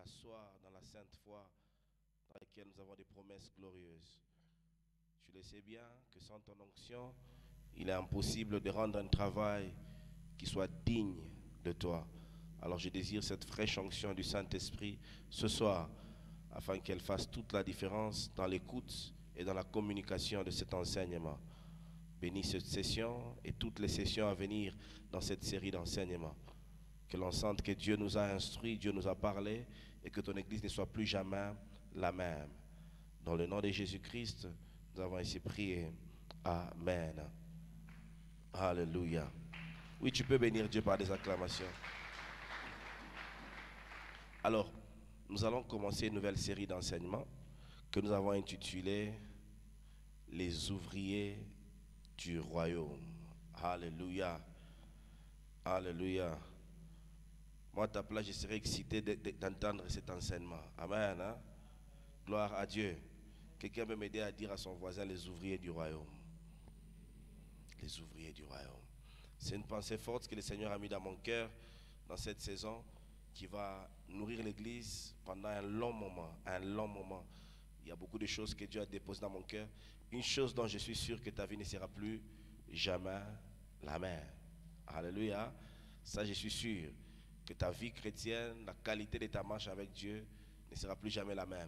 asseoir dans la sainte foi dans laquelle nous avons des promesses glorieuses. Tu le sais bien que sans ton onction, il est impossible de rendre un travail qui soit digne de toi. Alors je désire cette fraîche onction du Saint-Esprit ce soir, afin qu'elle fasse toute la différence dans l'écoute et dans la communication de cet enseignement. Bénis cette session et toutes les sessions à venir dans cette série d'enseignements. Que l'on sente que Dieu nous a instruits, Dieu nous a parlé, et que ton Église ne soit plus jamais la même. Dans le nom de Jésus-Christ, nous avons ainsi prié. Amen. Alléluia. Oui, tu peux bénir Dieu par des acclamations. Alors, nous allons commencer une nouvelle série d'enseignements que nous avons intitulée « Les ouvriers du royaume ». Alléluia. Alléluia. Moi, à ta place, je serais excité d'entendre cet enseignement. Amen. Hein? Gloire à Dieu. Quelqu'un peut m'aider à dire à son voisin les ouvriers du royaume. Les ouvriers du royaume. C'est une pensée forte que le Seigneur a mis dans mon cœur dans cette saison qui va nourrir l'Église pendant un long moment. Un long moment. Il y a beaucoup de choses que Dieu a déposées dans mon cœur. Une chose dont je suis sûr que ta vie ne sera plus jamais la même. Alléluia. Ça, je suis sûr que ta vie chrétienne, la qualité de ta marche avec Dieu ne sera plus jamais la même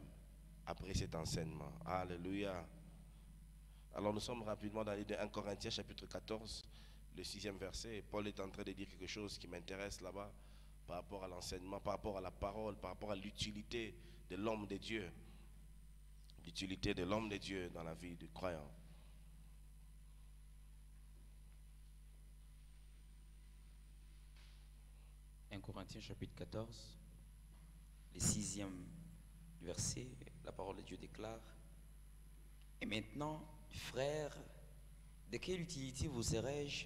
après cet enseignement. Alléluia. Alors nous sommes rapidement dans les 1 Corinthiens chapitre 14, le 6e verset. Et Paul est en train de dire quelque chose qui m'intéresse là-bas par rapport à l'enseignement, par rapport à la parole, par rapport à l'utilité de l'homme de Dieu. L'utilité de l'homme de Dieu dans la vie du croyant. Corinthiens chapitre 14, le 6e verset, la parole de Dieu déclare: Et maintenant, frères, de quelle utilité vous serais-je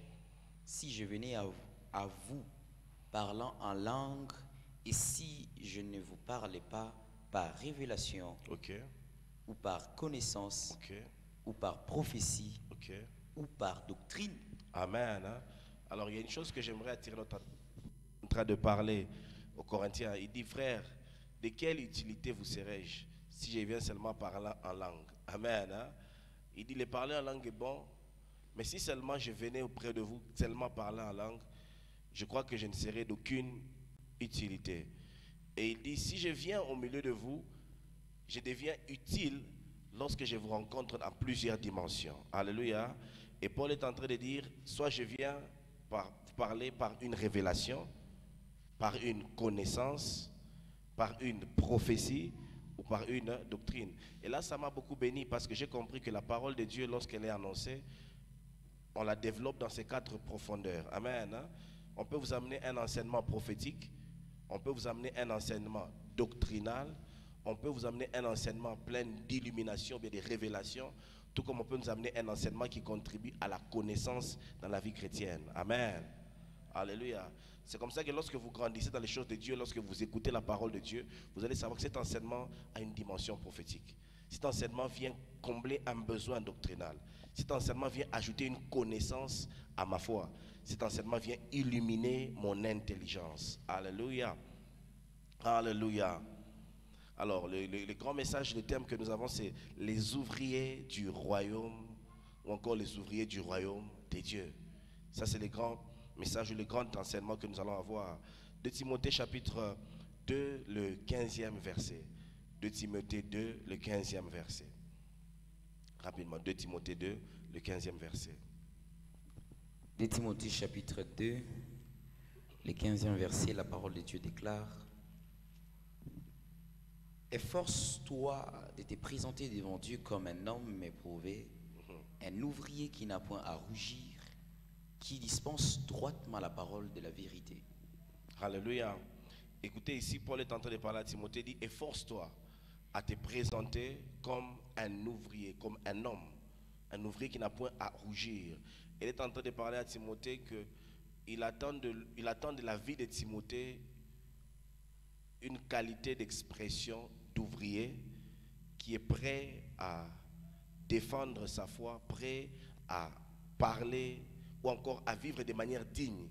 si je venais à vous parlant en langue, et si je ne vous parlais pas par révélation, ou par connaissance, ou par prophétie, ou par doctrine? Amen. Hein? Alors il y a une chose que j'aimerais attirer notre attention. En train de parler aux Corinthiens, il dit: frère, de quelle utilité vous serais-je si je viens seulement parler en langue? Amen. Hein? Il dit: le parler en langue est bon, mais si seulement je venais auprès de vous seulement parler en langue, je crois que je ne serais d'aucune utilité. Et il dit: si je viens au milieu de vous, je deviens utile lorsque je vous rencontre dans plusieurs dimensions. Alléluia. Et Paul est en train de dire: soit je viens parler par une révélation, par une connaissance, par une prophétie ou par une doctrine. Et là, ça m'a beaucoup béni parce que j'ai compris que la parole de Dieu, lorsqu'elle est annoncée, on la développe dans ces 4 profondeurs. Amen. Hein? On peut vous amener un enseignement prophétique, on peut vous amener un enseignement doctrinal, on peut vous amener un enseignement plein d'illumination, bien de révélations, tout comme on peut nous amener un enseignement qui contribue à la connaissance dans la vie chrétienne. Amen. Alléluia. C'est comme ça que lorsque vous grandissez dans les choses de Dieu, lorsque vous écoutez la parole de Dieu, vous allez savoir que cet enseignement a une dimension prophétique. Cet enseignement vient combler un besoin doctrinal. Cet enseignement vient ajouter une connaissance à ma foi. Cet enseignement vient illuminer mon intelligence. Alléluia. Alléluia. Alors, le grand message, le thème que nous avons, c'est les ouvriers du royaume, ou encore les ouvriers du royaume des dieux. Ça, c'est le grand message, le grand enseignement que nous allons avoir. De Timothée chapitre 2, le 15e verset. De Timothée 2, le 15e verset. Rapidement, 2 Timothée 2, le 15e verset. De Timothée chapitre 2, le 15e verset, la parole de Dieu déclare: Efforce-toi de te présenter devant Dieu comme un homme éprouvé, un ouvrier qui n'a point à rougir, qui dispense droitement la parole de la vérité. Alléluia. Écoutez, ici, Paul est en train de parler à Timothée, il dit: efforce-toi à te présenter comme un ouvrier, comme un homme, un ouvrier qui n'a point à rougir. Il est en train de parler à Timothée qu'il attend de la vie de Timothée une qualité d'expression d'ouvrier qui est prêt à défendre sa foi, prêt à parler ou encore à vivre de manière digne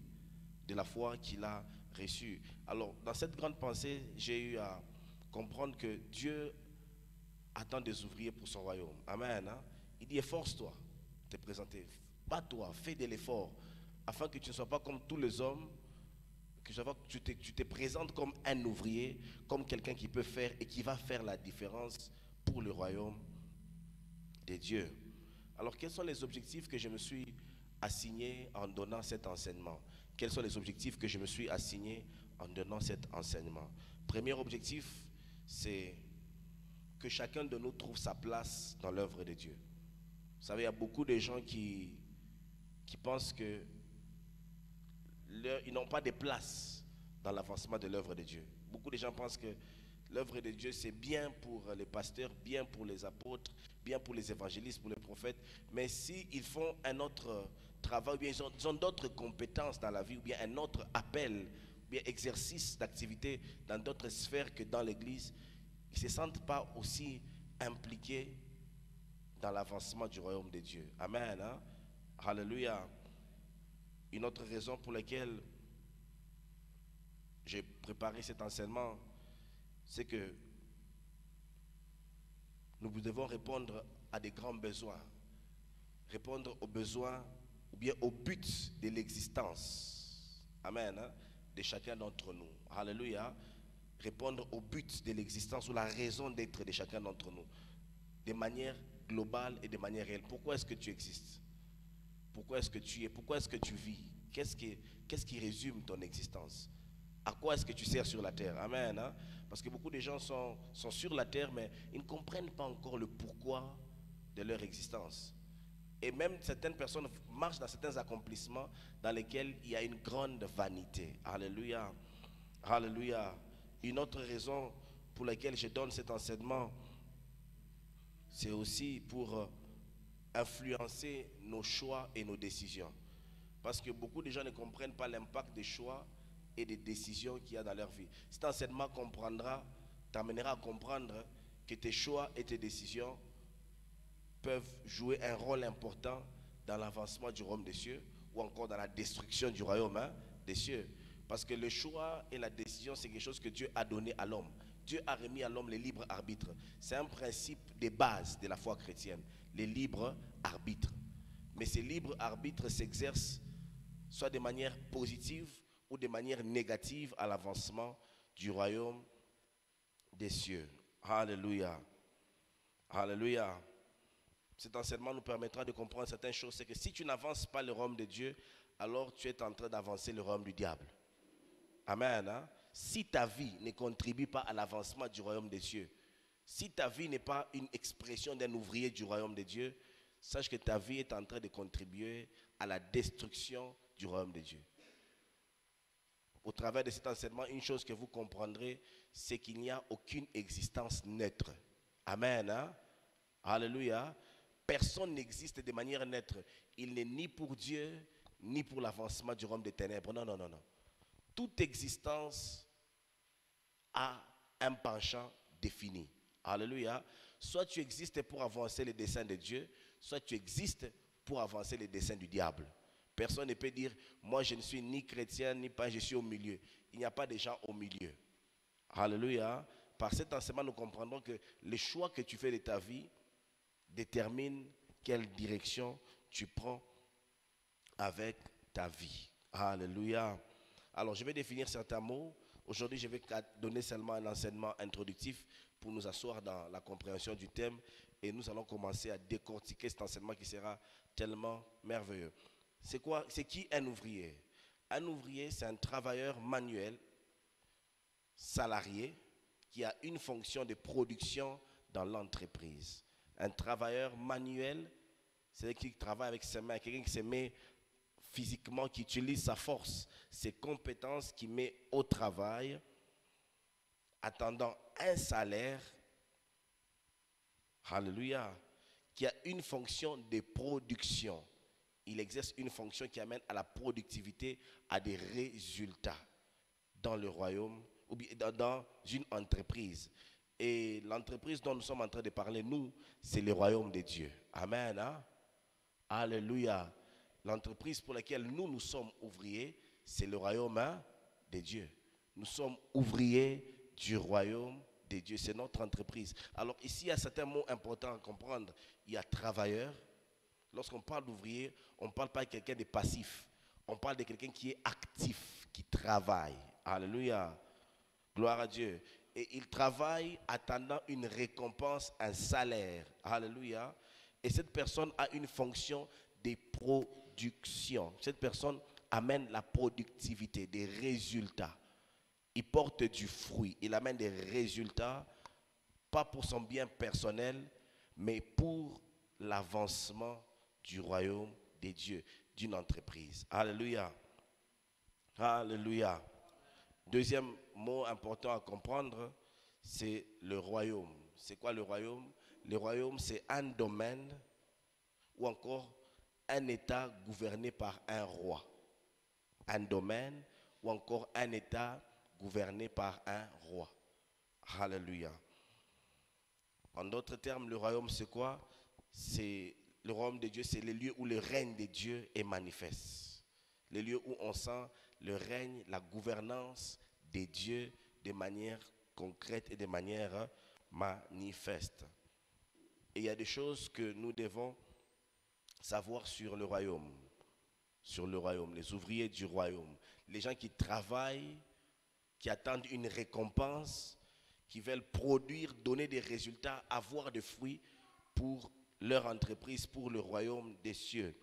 de la foi qu'il a reçue. Alors, dans cette grande pensée, j'ai eu à comprendre que Dieu attend des ouvriers pour son royaume. Amen. Hein? Il dit, efforce-toi de te présenter. Bats-toi, fais de l'effort, afin que tu ne sois pas comme tous les hommes, que tu te présentes comme un ouvrier, comme quelqu'un qui peut faire et qui va faire la différence pour le royaume de Dieu. Alors, quels sont les objectifs que je me suis assigné en donnant cet enseignement? Quels sont les objectifs que je me suis assigné en donnant cet enseignement? Premier objectif, c'est que chacun de nous trouve sa place dans l'œuvre de Dieu. Vous savez, il y a beaucoup de gens qui pensent que ils n'ont pas de place dans l'avancement de l'œuvre de Dieu. Beaucoup de gens pensent que l'œuvre de Dieu, c'est bien pour les pasteurs, bien pour les apôtres, bien pour les évangélistes, pour les prophètes. Mais s'ils font un autre travail, ou bien ils ont d'autres compétences dans la vie, ou bien un autre appel, ou bien exercice d'activité dans d'autres sphères que dans l'Église, ils ne se sentent pas aussi impliqués dans l'avancement du royaume de Dieu. Amen. Hein? Alléluia. Une autre raison pour laquelle j'ai préparé cet enseignement, c'est que nous devons répondre à des grands besoins. Répondre aux besoins ou bien au but de l'existence. Amen. Hein, de chacun d'entre nous. Alléluia. Répondre au but de l'existence ou la raison d'être de chacun d'entre nous. De manière globale et de manière réelle. Pourquoi est-ce que tu existes? Pourquoi est-ce que tu es? Pourquoi est-ce que tu vis? Qu'est-ce qui résume ton existence? À quoi est-ce que tu sers sur la terre? Amen. Hein? Parce que beaucoup de gens sont sur la terre, mais ils ne comprennent pas encore le pourquoi de leur existence. Et même certaines personnes marchent dans certains accomplissements dans lesquels il y a une grande vanité. Alléluia. Alléluia. Une autre raison pour laquelle je donne cet enseignement, c'est aussi pour influencer nos choix et nos décisions. Parce que beaucoup de gens ne comprennent pas l'impact des choix et des décisions qu'il y a dans leur vie. Cet enseignement t'amènera à comprendre que tes choix et tes décisions peuvent jouer un rôle important dans l'avancement du royaume des cieux ou encore dans la destruction du royaume des cieux. Parce que le choix et la décision, c'est quelque chose que Dieu a donné à l'homme. Dieu a remis à l'homme le libre arbitre. C'est un principe de base de la foi chrétienne, le libre arbitre. Mais ce libre arbitre s'exerce soit de manière positive ou de manière négative à l'avancement du royaume des cieux. Alléluia. Alléluia. Cet enseignement nous permettra de comprendre certaines choses. C'est que si tu n'avances pas le royaume de Dieu, alors tu es en train d'avancer le royaume du diable. Amen. Hein? Si ta vie ne contribue pas à l'avancement du royaume des cieux, si ta vie n'est pas une expression d'un ouvrier du royaume de Dieu, sache que ta vie est en train de contribuer à la destruction du royaume de Dieu. Au travers de cet enseignement, une chose que vous comprendrez, c'est qu'il n'y a aucune existence neutre. Amen. Hein? Alléluia. Personne n'existe de manière neutre. Il n'est ni pour Dieu, ni pour l'avancement du royaume des ténèbres. Non, non, non, non. Toute existence a un penchant défini. Alléluia. Soit tu existes pour avancer les desseins de Dieu, soit tu existes pour avancer les desseins du diable. Personne ne peut dire, moi je ne suis ni chrétien, ni pas, je suis au milieu. Il n'y a pas de gens au milieu. Alléluia. Par cet enseignement, nous comprendrons que les choix que tu fais de ta vie déterminent quelle direction tu prends avec ta vie. Alléluia. Alors, je vais définir certains mots. Aujourd'hui, je vais donner seulement un enseignement introductif pour nous asseoir dans la compréhension du thème. Et nous allons commencer à décortiquer cet enseignement qui sera tellement merveilleux. C'est qui un ouvrier? Un ouvrier, c'est un travailleur manuel, salarié, qui a une fonction de production dans l'entreprise. Un travailleur manuel, c'est quelqu'un qui travaille avec ses mains, quelqu'un qui se met physiquement, qui utilise sa force, ses compétences, qui met au travail, attendant un salaire, alléluia, qui a une fonction de production. Il exerce une fonction qui amène à la productivité, à des résultats dans le royaume, ou bien dans une entreprise. Et l'entreprise dont nous sommes en train de parler, nous, c'est le royaume de Dieu. Amen. Hein? Alléluia. L'entreprise pour laquelle nous sommes ouvriers, c'est le royaume de Dieu. Nous sommes ouvriers du royaume de Dieu, c'est notre entreprise. Alors ici, il y a certains mots importants à comprendre. Il y a travailleur. Lorsqu'on parle d'ouvrier, on ne parle pas de quelqu'un de passif. On parle de quelqu'un qui est actif, qui travaille. Alléluia. Gloire à Dieu. Et il travaille attendant une récompense, un salaire. Alléluia. Et cette personne a une fonction de production. Cette personne amène la productivité, des résultats. Il porte du fruit. Il amène des résultats, pas pour son bien personnel, mais pour l'avancement du royaume des dieux, d'une entreprise. Alléluia. Alléluia. Deuxième mot important à comprendre, c'est le royaume. C'est quoi le royaume? Le royaume, c'est un domaine ou encore un État gouverné par un roi. Un domaine ou encore un État gouverné par un roi. Alléluia. En d'autres termes, le royaume, c'est quoi? C'est le royaume de Dieu, c'est le lieu où le règne de Dieu est manifeste. Le lieu où on sent le règne, la gouvernance de Dieu de manière concrète et de manière manifeste. Et il y a des choses que nous devons savoir sur le royaume. Sur le royaume, les ouvriers du royaume. Les gens qui travaillent, qui attendent une récompense, qui veulent produire, donner des résultats, avoir des fruits pour leur entreprise, pour le royaume des cieux.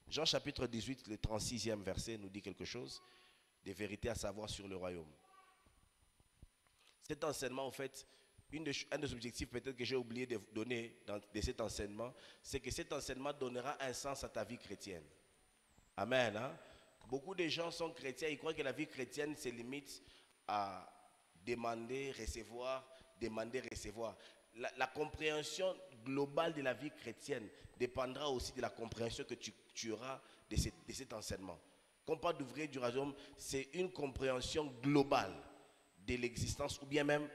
Jean chapitre 18, le 36e verset nous dit quelque chose, des vérités à savoir sur le royaume. Cet enseignement, en fait, un des objectifs peut-être que j'ai oublié de donner de cet enseignement, c'est que cet enseignement donnera un sens à ta vie chrétienne. Amen. Hein? Beaucoup de gens sont chrétiens, ils croient que la vie chrétienne se limite à demander, recevoir, demander, recevoir. La compréhension globale de la vie chrétienne dépendra aussi de la compréhension que tu auras de cet enseignement. Quand on parle d'ouvrier du royaume, c'est une compréhension globale de l'existence ou bien même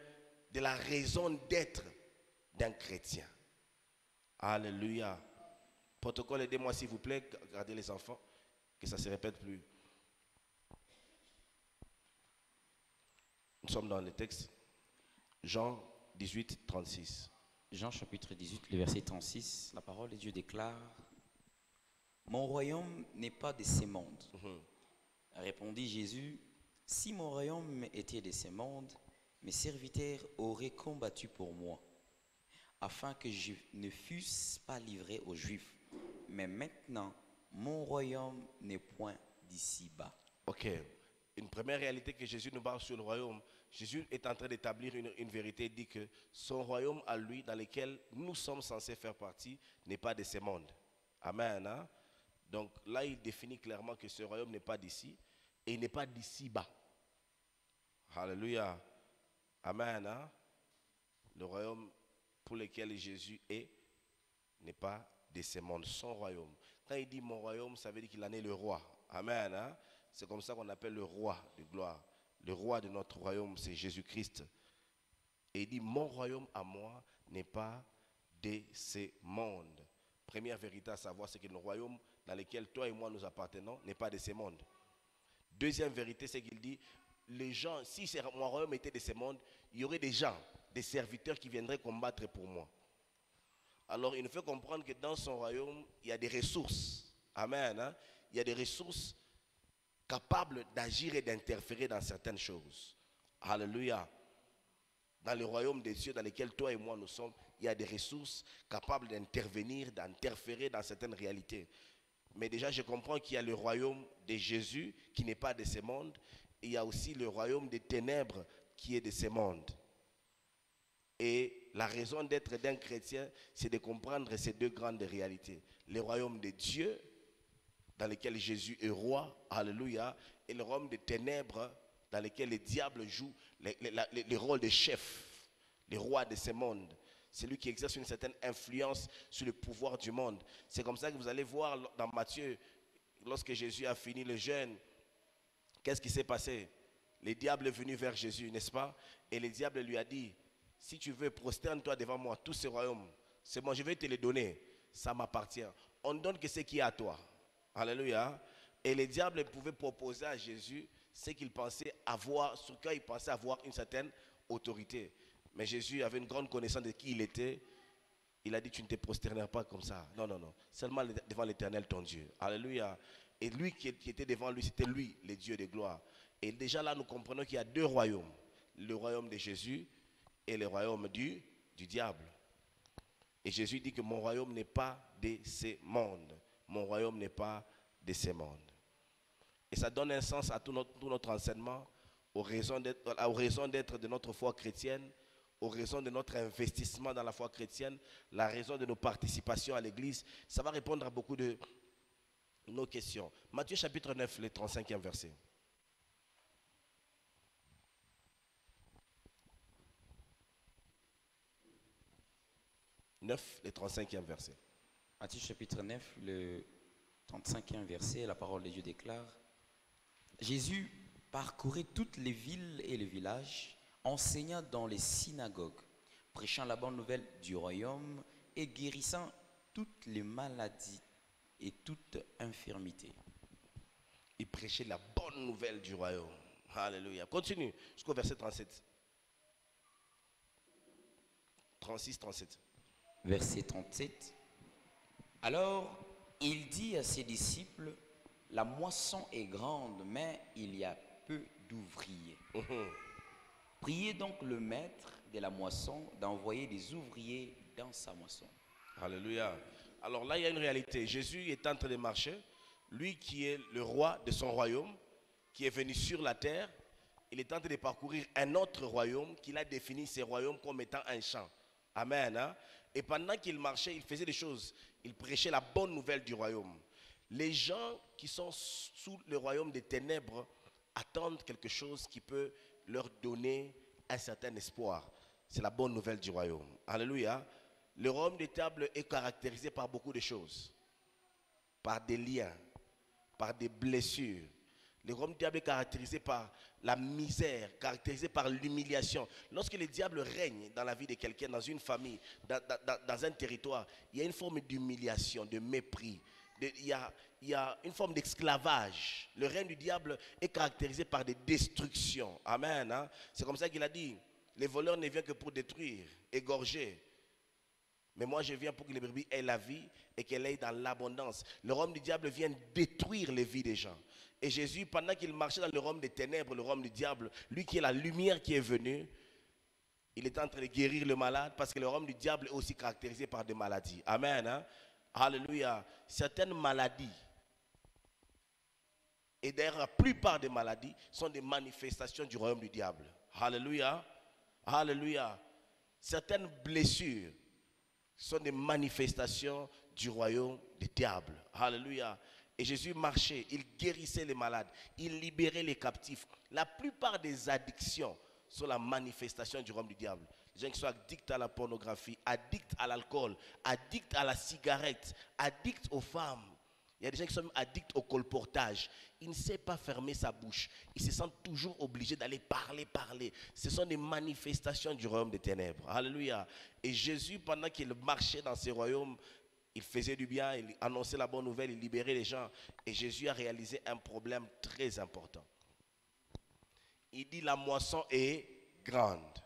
de la raison d'être d'un chrétien. Alléluia. Protocole, aidez-moi s'il vous plaît, gardez les enfants, que ça ne se répète plus. Nous sommes dans le texte Jean 18, 36. Jean chapitre 18, le verset 36, la parole de Dieu déclare: Mon royaume n'est pas de ce monde. Répondit Jésus: Si mon royaume était de ce monde, mes serviteurs auraient combattu pour moi, afin que je ne fusse pas livré aux Juifs. Mais maintenant, mon royaume n'est point d'ici-bas. Ok. Une première réalité que Jésus nous parle sur le royaume, Jésus est en train d'établir une vérité. Il dit que son royaume à lui, dans lequel nous sommes censés faire partie, n'est pas de ce monde. Amen. Hein? Donc là, il définit clairement que ce royaume n'est pas d'ici et il n'est pas d'ici-bas. Alléluia. Amen. Hein? Le royaume pour lequel Jésus est n'est pas de ce monde, son royaume. Quand il dit mon royaume, ça veut dire qu'il en est le roi. Amen. Hein? C'est comme ça qu'on appelle le roi de gloire. Le roi de notre royaume, c'est Jésus-Christ. Et il dit, mon royaume à moi n'est pas de ce monde. Première vérité à savoir, c'est que le royaume dans lequel toi et moi nous appartenons n'est pas de ce monde. Deuxième vérité, c'est qu'il dit, les gens, si mon royaume était de ce monde, il y aurait des gens, des serviteurs qui viendraient combattre pour moi. Alors il nous fait comprendre que dans son royaume, il y a des ressources. Amen. Hein? Il y a des ressources capables d'agir et d'interférer dans certaines choses. Alléluia. Dans le royaume des cieux dans lequel toi et moi nous sommes, il y a des ressources capables d'intervenir, d'interférer dans certaines réalités. Mais déjà, je comprends qu'il y a le royaume de Jésus qui n'est pas de ce monde. Et il y a aussi le royaume des ténèbres qui est de ce monde. Et la raison d'être d'un chrétien, c'est de comprendre ces deux grandes réalités. Le royaume de Dieu, dans lequel Jésus est roi, alléluia, et le royaume des ténèbres, dans lequel le diable joue le rôle de chef, le roi de ce monde. C'est lui qui exerce une certaine influence sur le pouvoir du monde. C'est comme ça que vous allez voir dans Matthieu, lorsque Jésus a fini le jeûne, qu'est-ce qui s'est passé? Le diable est venu vers Jésus, n'est-ce pas? Et le diable lui a dit, si tu veux, prosterne-toi devant moi, tous ces royaumes, c'est bon, je vais te les donner, ça m'appartient. On ne donne que ce qui est à toi. Alléluia. Et le diable pouvait proposer à Jésus ce qu'il pensait avoir, sur quoi il pensait avoir une certaine autorité. Mais Jésus avait une grande connaissance de qui il était. Il a dit, tu ne te prosterneras pas comme ça. Non, non, non. Seulement devant l'Éternel, ton Dieu. Alléluia. Et lui qui était devant lui, c'était lui, le Dieu de gloire. Et déjà là, nous comprenons qu'il y a deux royaumes. Le royaume de Jésus et le royaume du diable. Et Jésus dit que mon royaume n'est pas de ce monde. Mon royaume n'est pas de ce monde. Et ça donne un sens à tout notre enseignement, aux raisons d'être de notre foi chrétienne, aux raisons de notre investissement dans la foi chrétienne, la raison de nos participations à l'église. Ça va répondre à beaucoup de nos questions. Matthieu chapitre 9, le 35e verset. Le 35e verset. Matthieu chapitre 9, le 35e verset, la parole de Dieu déclare: Jésus parcourait toutes les villes et les villages, enseignant dans les synagogues, prêchant la bonne nouvelle du royaume et guérissant toutes les maladies et toute infirmité. Il prêchait la bonne nouvelle du royaume. Alléluia. Continue jusqu'au verset 37. 36, 37. Verset 37. Alors, il dit à ses disciples, la moisson est grande, mais il y a peu d'ouvriers. Priez donc le maître de la moisson d'envoyer des ouvriers dans sa moisson. Alléluia. Alors là, il y a une réalité. Jésus est en train de marcher. Lui qui est le roi de son royaume, qui est venu sur la terre, il est en train de parcourir un autre royaume qu'il a défini ce royaume comme étant un champ. Amen. Hein? Et pendant qu'il marchait, il faisait des choses. Il prêchait la bonne nouvelle du royaume. Les gens qui sont sous le royaume des ténèbres attendent quelque chose qui peut leur donner un certain espoir. C'est la bonne nouvelle du royaume. Alléluia. Le royaume des ténèbres est caractérisé par beaucoup de choses. Par des liens, par des blessures. Le royaume du diable est caractérisé par la misère, caractérisé par l'humiliation. Lorsque le diable règne dans la vie de quelqu'un, dans une famille, dans un territoire, il y a une forme d'humiliation, de mépris. Il y a une forme d'esclavage. Le règne du diable est caractérisé par des destructions. Amen. Hein? C'est comme ça qu'il a dit, les voleurs ne viennent que pour détruire, égorger. Mais moi, je viens pour que les brebis aient la vie et qu'elle aille dans l'abondance. Le royaume du diable vient détruire les vies des gens. Et Jésus, pendant qu'il marchait dans le royaume des ténèbres, le royaume du diable, lui qui est la lumière qui est venue, il est en train de guérir le malade parce que le royaume du diable est aussi caractérisé par des maladies. Amen. Hein? Alléluia. Certaines maladies, et d'ailleurs la plupart des maladies, sont des manifestations du royaume du diable. Alléluia. Alléluia. Certaines blessures sont des manifestations du royaume du diable. Alléluia. Et Jésus marchait, il guérissait les malades, il libérait les captifs. La plupart des addictions sont la manifestation du royaume du diable. Les gens qui sont addicts à la pornographie, addicts à l'alcool, addicts à la cigarette, addicts aux femmes. Il y a des gens qui sont addicts au colportage. Il ne sait pas fermer sa bouche. Il se sent toujours obligé d'aller parler. Ce sont des manifestations du royaume des ténèbres. Alléluia. Et Jésus, pendant qu'il marchait dans ce royaume, il faisait du bien, il annonçait la bonne nouvelle, il libérait les gens. Et Jésus a réalisé un problème très important. Il dit la moisson est grande,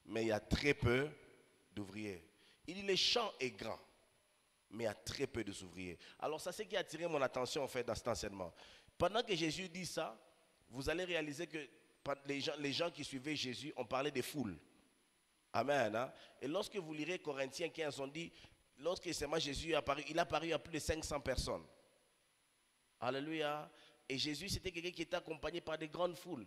mais il y a très peu d'ouvriers. Il dit le champ est grand, mais il y a très peu d'ouvriers. Alors ça, c'est ce qui a attiré mon attention en fait dans cet enseignement. Pendant que Jésus dit ça, vous allez réaliser que les gens qui suivaient Jésus, on parlait des foules. Amen. Hein? Et lorsque vous lirez Corinthiens 15, on dit, lorsque seulement Jésus est apparu, il a apparu à plus de 500 personnes. Alléluia. Et Jésus, c'était quelqu'un qui était accompagné par des grandes foules.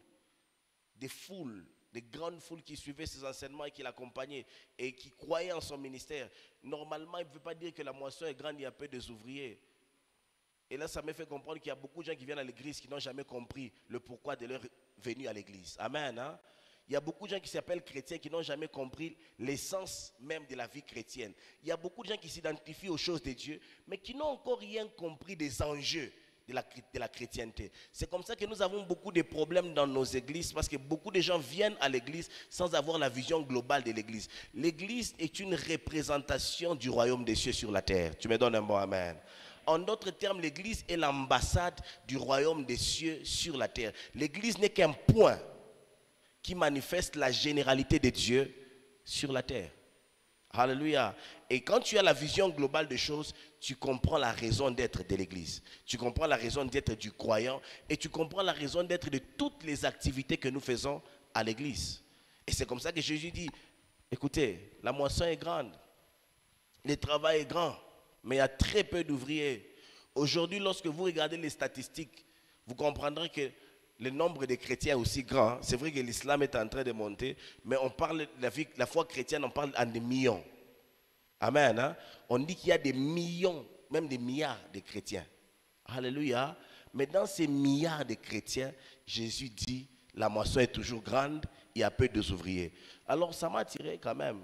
Des grandes foules qui suivaient ses enseignements et qui l'accompagnaient et qui croyaient en son ministère. Normalement, il ne veut pas dire que la moisson est grande, il y a peu d'ouvriers. Et là, ça m'a fait comprendre qu'il y a beaucoup de gens qui viennent à l'église qui n'ont jamais compris le pourquoi de leur venue à l'église. Amen. Hein? Il y a beaucoup de gens qui s'appellent chrétiens qui n'ont jamais compris l'essence même de la vie chrétienne. Il y a beaucoup de gens qui s'identifient aux choses de Dieu, mais qui n'ont encore rien compris des enjeux de la chrétienté. C'est comme ça que nous avons beaucoup de problèmes dans nos églises, parce que beaucoup de gens viennent à l'église sans avoir la vision globale de l'église. L'église est une représentation du royaume des cieux sur la terre. Tu me donnes un bon amen. En d'autres termes, l'église est l'ambassade du royaume des cieux sur la terre. L'église n'est qu'un point qui manifeste la généralité de Dieu sur la terre. Alléluia. Et quand tu as la vision globale des choses, tu comprends la raison d'être de l'Église. Tu comprends la raison d'être du croyant et tu comprends la raison d'être de toutes les activités que nous faisons à l'Église. Et c'est comme ça que Jésus dit, écoutez, la moisson est grande, le travail est grand, mais il y a très peu d'ouvriers. Aujourd'hui, lorsque vous regardez les statistiques, vous comprendrez que le nombre de chrétiens est aussi grand. C'est vrai que l'islam est en train de monter, mais on parle de la foi chrétienne, on parle en des millions. Amen. Hein? On dit qu'il y a des millions, même des milliards de chrétiens. Alléluia. Mais dans ces milliards de chrétiens, Jésus dit, la moisson est toujours grande, il y a peu d'ouvriers. Alors ça m'a attiré quand même.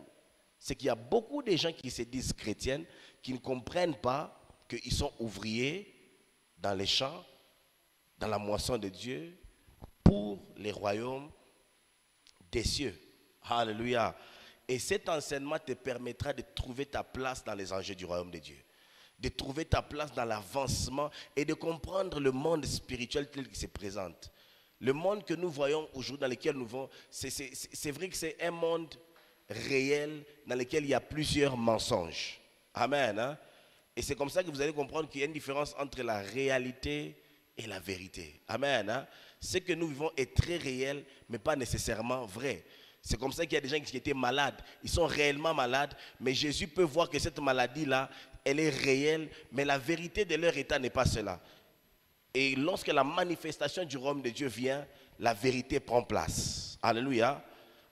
C'est qu'il y a beaucoup de gens qui se disent chrétiennes, qui ne comprennent pas qu'ils sont ouvriers dans les champs, dans la moisson de Dieu, pour les royaumes des cieux. Alléluia. Et cet enseignement te permettra de trouver ta place dans les enjeux du royaume de Dieu. De trouver ta place dans l'avancement et de comprendre le monde spirituel tel qu'il se présente. Le monde que nous voyons aujourd'hui, dans lequel nous vivons, c'est vrai que c'est un monde réel dans lequel il y a plusieurs mensonges. Amen. Hein? Et c'est comme ça que vous allez comprendre qu'il y a une différence entre la réalité et la vérité. Amen. Hein? Ce que nous vivons est très réel, mais pas nécessairement vrai. C'est comme ça qu'il y a des gens qui étaient malades. Ils sont réellement malades, mais Jésus peut voir que cette maladie-là, elle est réelle, mais la vérité de leur état n'est pas cela. Et lorsque la manifestation du royaume de Dieu vient, la vérité prend place. Alléluia.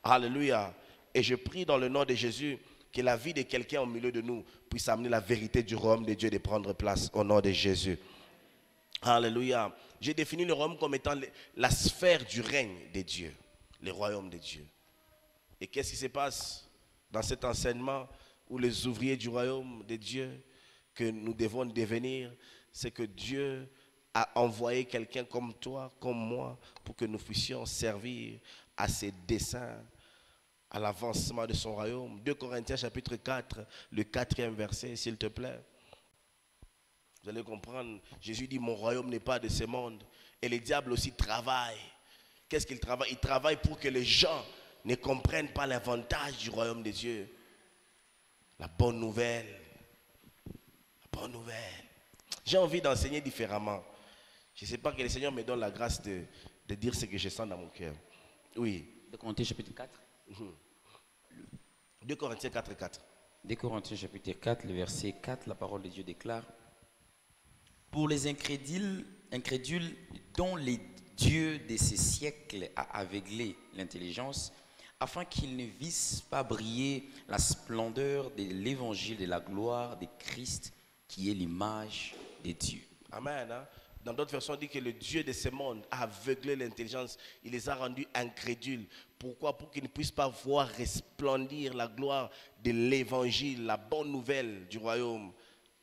Alléluia. Et je prie dans le nom de Jésus que la vie de quelqu'un au milieu de nous puisse amener la vérité du royaume de Dieu de prendre place au nom de Jésus. Alléluia. J'ai défini le royaume comme étant la sphère du règne de Dieu, le royaume de Dieu. Et qu'est-ce qui se passe dans cet enseignement où les ouvriers du royaume de Dieu que nous devons devenir, c'est que Dieu a envoyé quelqu'un comme toi, comme moi, pour que nous puissions servir à ses desseins, à l'avancement de son royaume. 2 Corinthiens chapitre 4, le 4e verset, s'il te plaît. Vous allez comprendre, Jésus dit, mon royaume n'est pas de ce monde. Et le diable aussi travaille. Qu'est-ce qu'il travaille? Il travaille pour que les gens ne comprennent pas l'avantage du royaume de Dieu. La bonne nouvelle. La bonne nouvelle. J'ai envie d'enseigner différemment. Je ne sais pas que le Seigneur me donne la grâce de dire ce que je sens dans mon cœur. Oui. 2 Corinthiens chapitre 4. 2 Corinthiens 4, 4. 2 Corinthiens chapitre 4, le verset 4, la parole de Dieu déclare: pour les incrédules dont les dieux de ces siècles a aveuglé l'intelligence, afin qu'ils ne vissent pas briller la splendeur de l'évangile de la gloire de Christ, qui est l'image de Dieu. Amen. Hein? Dans d'autres versions, on dit que le Dieu de ce monde a aveuglé l'intelligence. Il les a rendus incrédules. Pourquoi? Pour qu'ils ne puissent pas voir resplendir la gloire de l'évangile, la bonne nouvelle du royaume.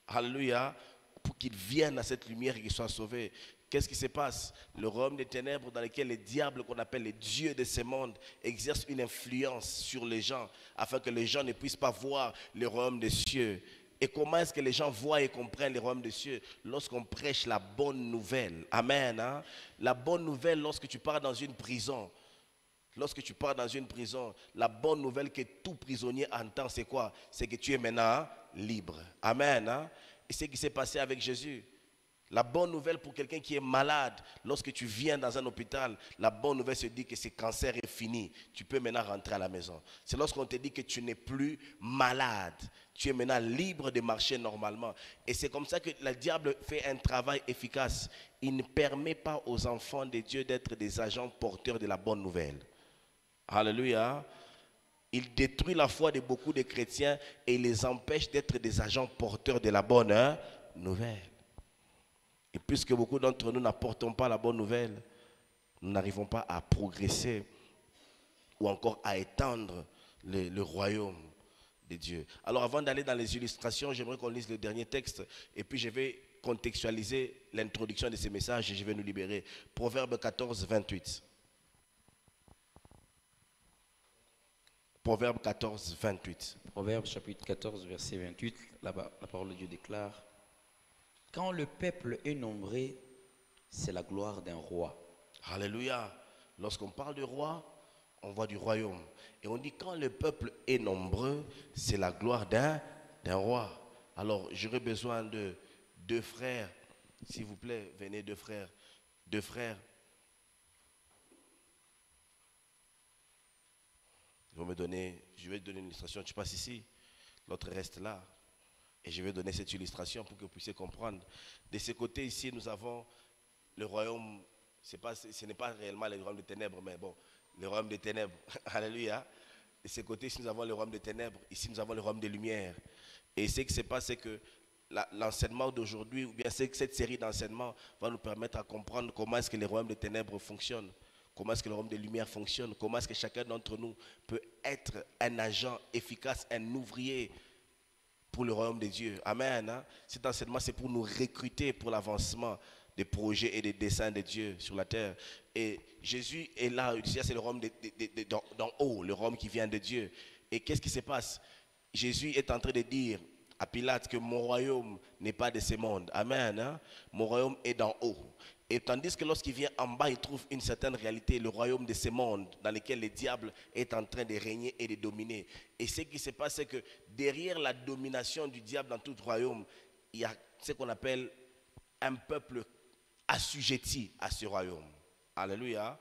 Alléluia. Pour qu'ils viennent à cette lumière et qu'ils soient sauvés. Qu'est-ce qui se passe? Le royaume des ténèbres dans lequel les diables, qu'on appelle les dieux de ce monde, exercent une influence sur les gens, afin que les gens ne puissent pas voir le royaume des cieux. Et comment est-ce que les gens voient et comprennent le royaume des cieux? Lorsqu'on prêche la bonne nouvelle. Amen. Hein? La bonne nouvelle, lorsque tu pars dans une prison. Lorsque tu pars dans une prison, la bonne nouvelle que tout prisonnier entend, c'est quoi? C'est que tu es maintenant libre. Amen. Hein? Et c'est ce qui s'est passé avec Jésus. La bonne nouvelle pour quelqu'un qui est malade, lorsque tu viens dans un hôpital, la bonne nouvelle se dit que ce cancer est fini. Tu peux maintenant rentrer à la maison. C'est lorsqu'on te dit que tu n'es plus malade. Tu es maintenant libre de marcher normalement. Et c'est comme ça que le diable fait un travail efficace. Il ne permet pas aux enfants de Dieu d'être des agents porteurs de la bonne nouvelle. Alléluia. Il détruit la foi de beaucoup de chrétiens et il les empêche d'être des agents porteurs de la bonne nouvelle. Et puisque beaucoup d'entre nous n'apportons pas la bonne nouvelle, nous n'arrivons pas à progresser ou encore à étendre le royaume de Dieu. Alors avant d'aller dans les illustrations, j'aimerais qu'on lise le dernier texte et puis je vais contextualiser l'introduction de ces messages et je vais nous libérer. Proverbe 14, 28. Proverbe 14, 28. Proverbe chapitre 14, verset 28, la parole de Dieu déclare: quand le peuple est nombreux, c'est la gloire d'un roi. Alléluia. Lorsqu'on parle de roi, on voit du royaume. Et on dit quand le peuple est nombreux, c'est la gloire d'un roi. Alors j'aurais besoin de 2 frères, s'il vous plaît, venez 2 frères. 2 frères. Je vais te donner une illustration, tu passes ici, l'autre reste là. Et je vais donner cette illustration pour que vous puissiez comprendre. De ce côté ici, nous avons le royaume, ce n'est pas réellement le royaume des ténèbres, mais bon, le royaume des ténèbres. Alléluia. De ce côté ici, nous avons le royaume des ténèbres. Ici, nous avons le royaume des lumières. Et ce qui se passe, c'est que l'enseignement d'aujourd'hui, ou bien cette série d'enseignements, va nous permettre à comprendre comment est-ce que le royaume des ténèbres fonctionne. Comment est-ce que le royaume des lumières fonctionne. Comment est-ce que chacun d'entre nous peut être un agent efficace, un ouvrier pour le royaume de Dieu. Amen. Hein? Cet enseignement, c'est pour nous recruter pour l'avancement des projets et des desseins de Dieu sur la terre. Et Jésus est là, c'est le royaume d'en haut, le royaume qui vient de Dieu. Et qu'est-ce qui se passe? Jésus est en train de dire à Pilate que mon royaume n'est pas de ce monde. Amen. Hein? Mon royaume est d'en haut. Et tandis que lorsqu'il vient en bas, il trouve une certaine réalité, le royaume de ce monde dans lequel le diable est en train de régner et de dominer. Et ce qui se passe, c'est que derrière la domination du diable dans tout royaume, il y a ce qu'on appelle un peuple assujetti à ce royaume. Alléluia.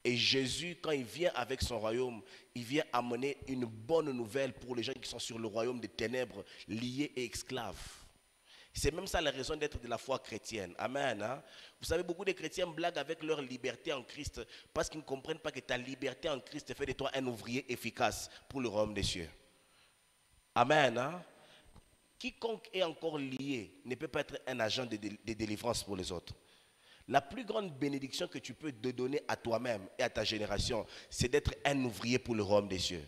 Et Jésus, quand il vient avec son royaume, il vient amener une bonne nouvelle pour les gens qui sont sur le royaume des ténèbres, liés et esclaves. C'est même ça la raison d'être de la foi chrétienne. Amen. Hein? Vous savez, beaucoup de chrétiens blaguent avec leur liberté en Christ parce qu'ils ne comprennent pas que ta liberté en Christ fait de toi un ouvrier efficace pour le royaume des cieux. Amen. Hein? Quiconque est encore lié ne peut pas être un agent de délivrance pour les autres. La plus grande bénédiction que tu peux te donner à toi-même et à ta génération, c'est d'être un ouvrier pour le royaume des cieux.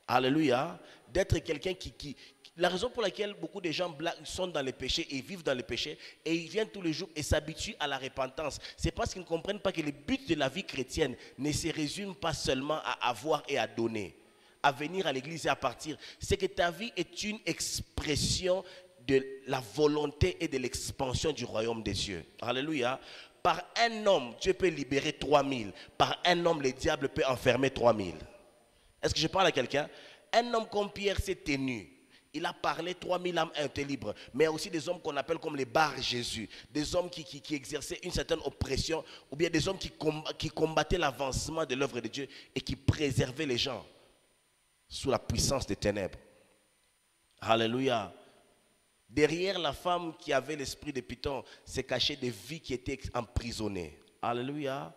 Alléluia. D'être quelqu'un qui... La raison pour laquelle beaucoup de gens sont dans le péché et vivent dans le péché et ils viennent tous les jours et s'habituent à la repentance, c'est parce qu'ils ne comprennent pas que le but de la vie chrétienne ne se résume pas seulement à avoir et à donner, à venir à l'église et à partir. C'est que ta vie est une expression de la volonté et de l'expansion du royaume des cieux. Alléluia. Par un homme, Dieu peut libérer 3000. Par un homme, le diable peut enfermer 3000. Est-ce que je parle à quelqu'un? Un homme comme Pierre s'est tenu. Il a parlé, 3000 âmes étaient libres. Mais il y a aussi des hommes qu'on appelle comme les Bar Jésus. Des hommes qui exerçaient une certaine oppression. Ou bien des hommes qui combattaient l'avancement de l'œuvre de Dieu. Et qui préservaient les gens sous la puissance des ténèbres. Alléluia. Derrière la femme qui avait l'esprit de Python, se cachaient des vies qui étaient emprisonnées. Alléluia.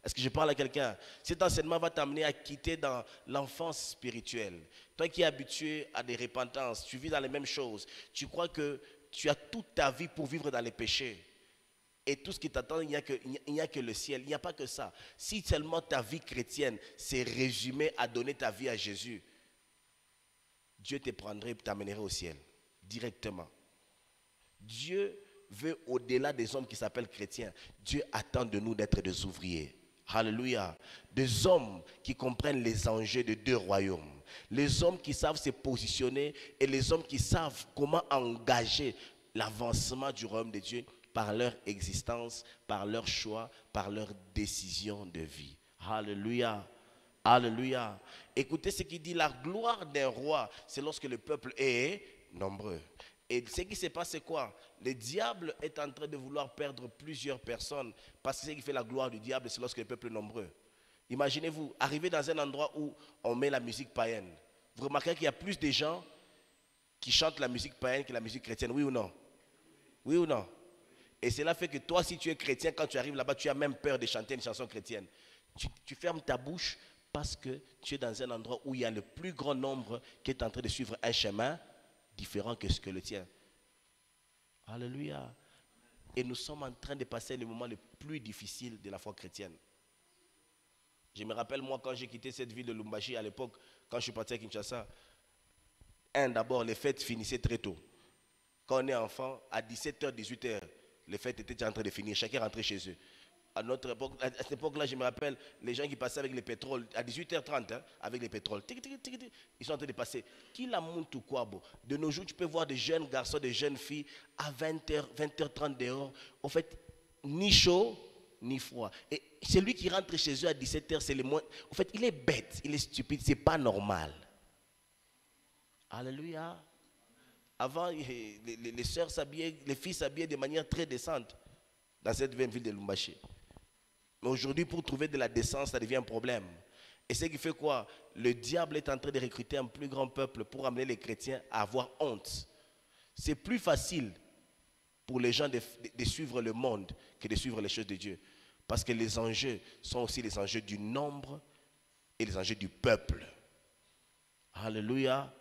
Est-ce que je parle à quelqu'un? Cet enseignement va t'amener à quitter dans l'enfance spirituelle. Toi qui es habitué à des repentances, tu vis dans les mêmes choses. Tu crois que tu as toute ta vie pour vivre dans les péchés. Et tout ce qui t'attend, il n'y a que le ciel. Il n'y a pas que ça. Si seulement ta vie chrétienne s'est résumée à donner ta vie à Jésus, Dieu te prendrait et t'amènerait au ciel. Directement. Dieu veut au-delà des hommes qui s'appellent chrétiens. Dieu attend de nous d'être des ouvriers. Alléluia. Des hommes qui comprennent les enjeux de 2 royaumes. Les hommes qui savent se positionner et les hommes qui savent comment engager l'avancement du royaume de Dieu par leur existence, par leur choix, par leur décision de vie. Alléluia. Alléluia. Écoutez ce qu'il dit, la gloire d'un roi, c'est lorsque le peuple est nombreux. Et ce qui se passe, c'est quoi? Le diable est en train de vouloir perdre plusieurs personnes parce que ce qui fait la gloire du diable, c'est lorsque le peuple est nombreux. Imaginez-vous, arriver dans un endroit où on met la musique païenne. Vous remarquez qu'il y a plus de gens qui chantent la musique païenne que la musique chrétienne, oui ou non? Oui ou non? Et cela fait que toi, si tu es chrétien, quand tu arrives là-bas, tu as même peur de chanter une chanson chrétienne. Tu fermes ta bouche parce que tu es dans un endroit où il y a le plus grand nombre qui est en train de suivre un chemin différent que ce que le tien. Alléluia. Et nous sommes en train de passer le moment le plus difficile de la foi chrétienne. Je me rappelle, moi, quand j'ai quitté cette ville de Lumbashi à l'époque, quand je suis parti à Kinshasa, d'abord, les fêtes finissaient très tôt. Quand on est enfant, à 17h, 18h, les fêtes étaient déjà en train de finir. Chacun rentrait chez eux. À cette époque-là, je me rappelle, les gens qui passaient avec les pétroles, à 18h30, hein, avec les pétroles, ils sont en train de passer. Qui la monte ou quoi? De nos jours, tu peux voir des jeunes garçons, des jeunes filles, à 20h30 dehors, en fait, ni chaud, ni froid. Et celui qui rentre chez eux à 17h, c'est le moins... En fait, il est bête, il est stupide, c'est pas normal. Alléluia. Avant, les sœurs s'habillaient, les filles s'habillaient de manière très décente dans cette ville de Lubumbashi. Mais aujourd'hui, pour trouver de la décence, ça devient un problème. Et ce qui fait quoi? Le diable est en train de recruter un plus grand peuple pour amener les chrétiens à avoir honte. C'est plus facile pour les gens de suivre le monde que de suivre les choses de Dieu. Parce que les enjeux sont aussi les enjeux du nombre et les enjeux du peuple. Alléluia.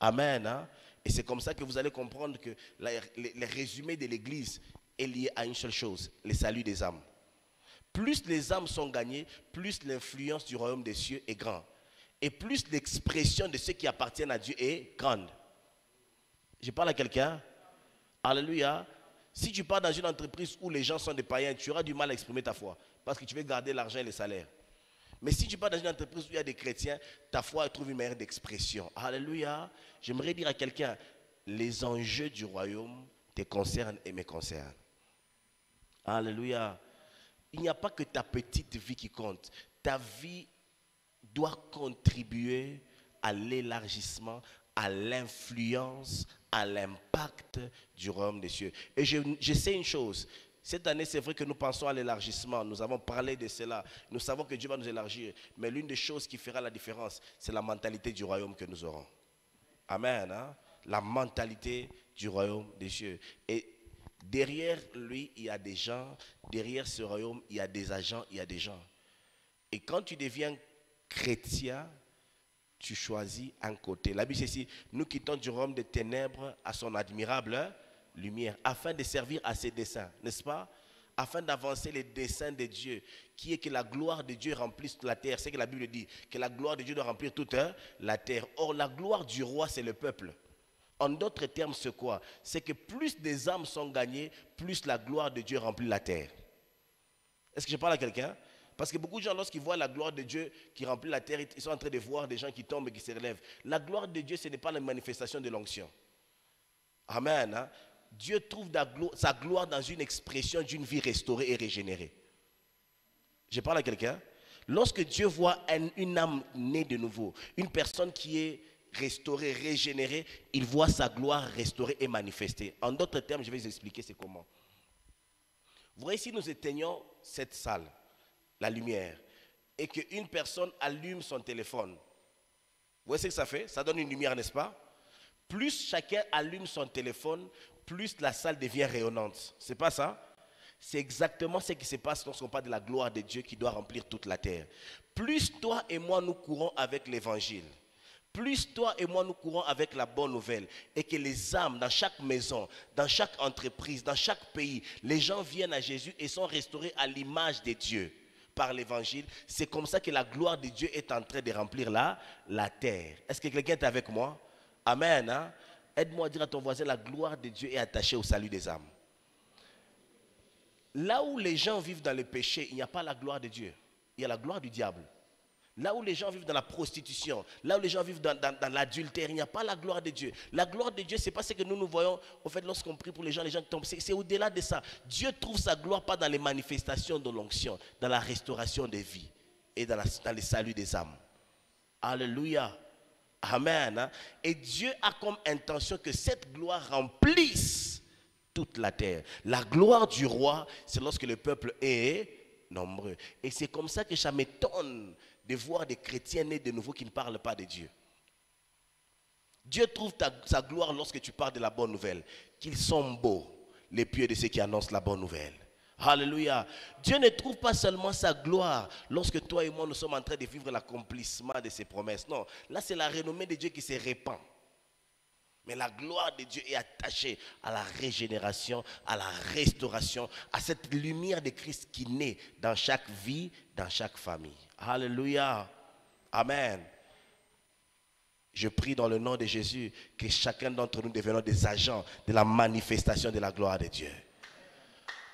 Amen. Hein? Et c'est comme ça que vous allez comprendre que le résumé de l'Église est lié à une seule chose, le salut des âmes. Plus les âmes sont gagnées, plus l'influence du royaume des cieux est grande. Et plus l'expression de ceux qui appartiennent à Dieu est grande. Je parle à quelqu'un. Alléluia. Si tu pars dans une entreprise où les gens sont des païens, tu auras du mal à exprimer ta foi. Parce que tu veux garder l'argent et les salaires. Mais si tu pars dans une entreprise où il y a des chrétiens, ta foi trouve une manière d'expression. Alléluia. J'aimerais dire à quelqu'un, les enjeux du royaume te concernent et me concernent. Alléluia. Il n'y a pas que ta petite vie qui compte. Ta vie doit contribuer à l'élargissement, à l'influence, à l'impact du royaume des cieux. Et je sais une chose. Cette année, c'est vrai que nous pensons à l'élargissement. Nous avons parlé de cela. Nous savons que Dieu va nous élargir. Mais l'une des choses qui fera la différence, c'est la mentalité du royaume que nous aurons. Amen. Hein? La mentalité du royaume des cieux. Et derrière lui, il y a des gens. Derrière ce royaume, il y a des agents, il y a des gens. Et quand tu deviens chrétien, tu choisis un côté. La Bible c'est ici, nous quittons du royaume des ténèbres à son admirable lumière, afin de servir à ses desseins, n'est-ce pas? Afin d'avancer les desseins de Dieu, qui est que la gloire de Dieu remplisse toute la terre. C'est ce que la Bible dit, que la gloire de Dieu doit remplir toute la terre. Or, la gloire du roi, c'est le peuple. En d'autres termes, c'est quoi? C'est que plus des âmes sont gagnées, plus la gloire de Dieu remplit la terre. Est-ce que je parle à quelqu'un? Parce que beaucoup de gens, lorsqu'ils voient la gloire de Dieu qui remplit la terre, ils sont en train de voir des gens qui tombent et qui se relèvent. La gloire de Dieu, ce n'est pas la manifestation de l'onction. Amen. Hein? Dieu trouve sa gloire dans une expression d'une vie restaurée et régénérée. Je parle à quelqu'un. Lorsque Dieu voit une âme née de nouveau, une personne qui est restaurée, régénérée, il voit sa gloire restaurée et manifestée. En d'autres termes, je vais vous expliquer c'est comment. Vous voyez, si nous éteignons cette salle, la lumière, et qu'une personne allume son téléphone, vous voyez ce que ça fait? Ça donne une lumière, n'est-ce pas? Plus chacun allume son téléphone, plus la salle devient rayonnante. C'est pas ça? C'est exactement ce qui se passe lorsqu'on parle de la gloire de Dieu qui doit remplir toute la terre. Plus toi et moi nous courons avec l'évangile, plus toi et moi nous courons avec la bonne nouvelle, et que les âmes dans chaque maison, dans chaque entreprise, dans chaque pays, les gens viennent à Jésus et sont restaurés à l'image de Dieu par l'évangile. C'est comme ça que la gloire de Dieu est en train de remplir la terre. Est-ce que quelqu'un est avec moi? Amen. Hein? Aide-moi à dire à ton voisin, la gloire de Dieu est attachée au salut des âmes. Là où les gens vivent dans le péché, il n'y a pas la gloire de Dieu. Il y a la gloire du diable. Là où les gens vivent dans la prostitution, là où les gens vivent dans l'adultère, il n'y a pas la gloire de Dieu. La gloire de Dieu, ce n'est pas ce que nous voyons, au fait, lorsqu'on prie pour les gens qui tombent. C'est au-delà de ça. Dieu trouve sa gloire pas dans les manifestations de l'onction, dans la restauration des vies et dans le salut des âmes. Alléluia. Amen. Hein? Et Dieu a comme intention que cette gloire remplisse toute la terre. La gloire du roi, c'est lorsque le peuple est nombreux. Et c'est comme ça que ça m'étonne de voir des chrétiens nés de nouveau qui ne parlent pas de Dieu. Dieu trouve sa gloire lorsque tu parles de la bonne nouvelle. Qu'ils sont beaux, les pieux de ceux qui annoncent la bonne nouvelle. Alléluia. Dieu ne trouve pas seulement sa gloire lorsque toi et moi nous sommes en train de vivre l'accomplissement de ses promesses. Non, là c'est la renommée de Dieu qui se répand. Mais la gloire de Dieu est attachée à la régénération, à la restauration, à cette lumière de Christ qui naît dans chaque vie, dans chaque famille. Alléluia. Amen. Je prie dans le nom de Jésus que chacun d'entre nous devenons des agents de la manifestation de la gloire de Dieu.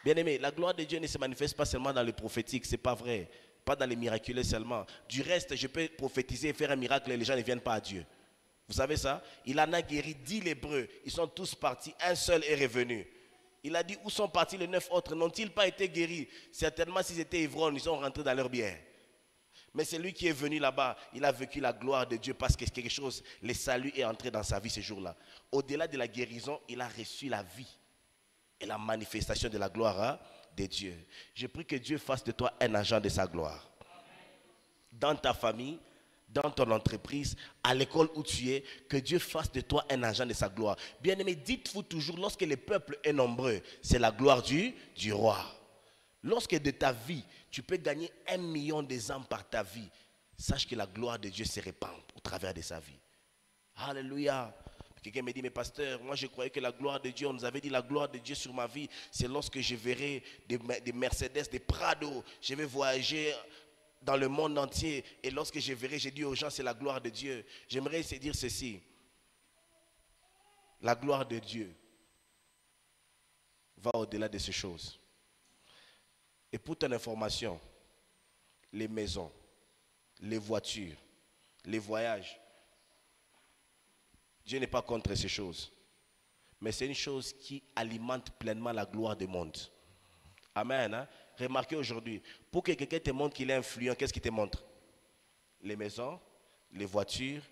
Bien-aimé, la gloire de Dieu ne se manifeste pas seulement dans le prophétique, c'est pas vrai. Pas dans les miraculeux seulement. Du reste, je peux prophétiser et faire un miracle et les gens ne viennent pas à Dieu. Vous savez ça? Il en a guéri 10 lépreux. Ils sont tous partis. Un seul est revenu. Il a dit, où sont partis les 9 autres? N'ont-ils pas été guéris? Certainement, s'ils étaient ivrognes, ils sont rentrés dans leur bière. Mais c'est lui qui est venu là-bas, il a vécu la gloire de Dieu parce que quelque chose, le salut est entré dans sa vie ce jour-là. Au-delà de la guérison, il a reçu la vie et la manifestation de la gloire de Dieu. Je prie que Dieu fasse de toi un agent de sa gloire. Dans ta famille, dans ton entreprise, à l'école où tu es, que Dieu fasse de toi un agent de sa gloire. Bien-aimé, dites-vous toujours, lorsque le peuple est nombreux, c'est la gloire du roi. Lorsque de ta vie, tu peux gagner 1 million d'âmes par ta vie, sache que la gloire de Dieu se répand au travers de sa vie. Alléluia. Quelqu'un me dit, mais pasteur, moi je croyais que la gloire de Dieu, on nous avait dit la gloire de Dieu sur ma vie, c'est lorsque je verrai des Mercedes, des Prado, je vais voyager dans le monde entier, et lorsque je verrai, j'ai dit aux gens, c'est la gloire de Dieu. J'aimerais se dire ceci, la gloire de Dieu va au-delà de ces choses. Et pour ton information, les maisons, les voitures, les voyages, Dieu n'est pas contre ces choses. Mais c'est une chose qui alimente pleinement la gloire du monde. Amen. Hein? Remarquez aujourd'hui, pour que quelqu'un te montre qu'il est influent, qu'est-ce qu'il te montre? Les maisons, les voitures,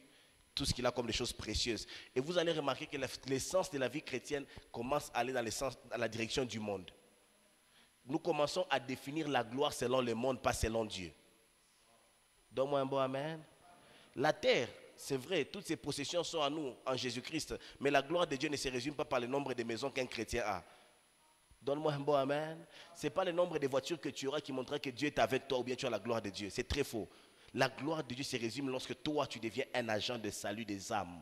tout ce qu'il a comme des choses précieuses. Et vous allez remarquer que l'essence de la vie chrétienne commence à aller dans la direction du monde. Nous commençons à définir la gloire selon le monde, pas selon Dieu. Donne-moi un bon amen. La terre, c'est vrai, toutes ces possessions sont à nous en Jésus-Christ, mais la gloire de Dieu ne se résume pas par le nombre de maisons qu'un chrétien a. Donne-moi un bon amen. Ce n'est pas le nombre de voitures que tu auras qui montrera que Dieu est avec toi ou bien tu as la gloire de Dieu. C'est très faux. La gloire de Dieu se résume lorsque toi, tu deviens un agent de salut des âmes.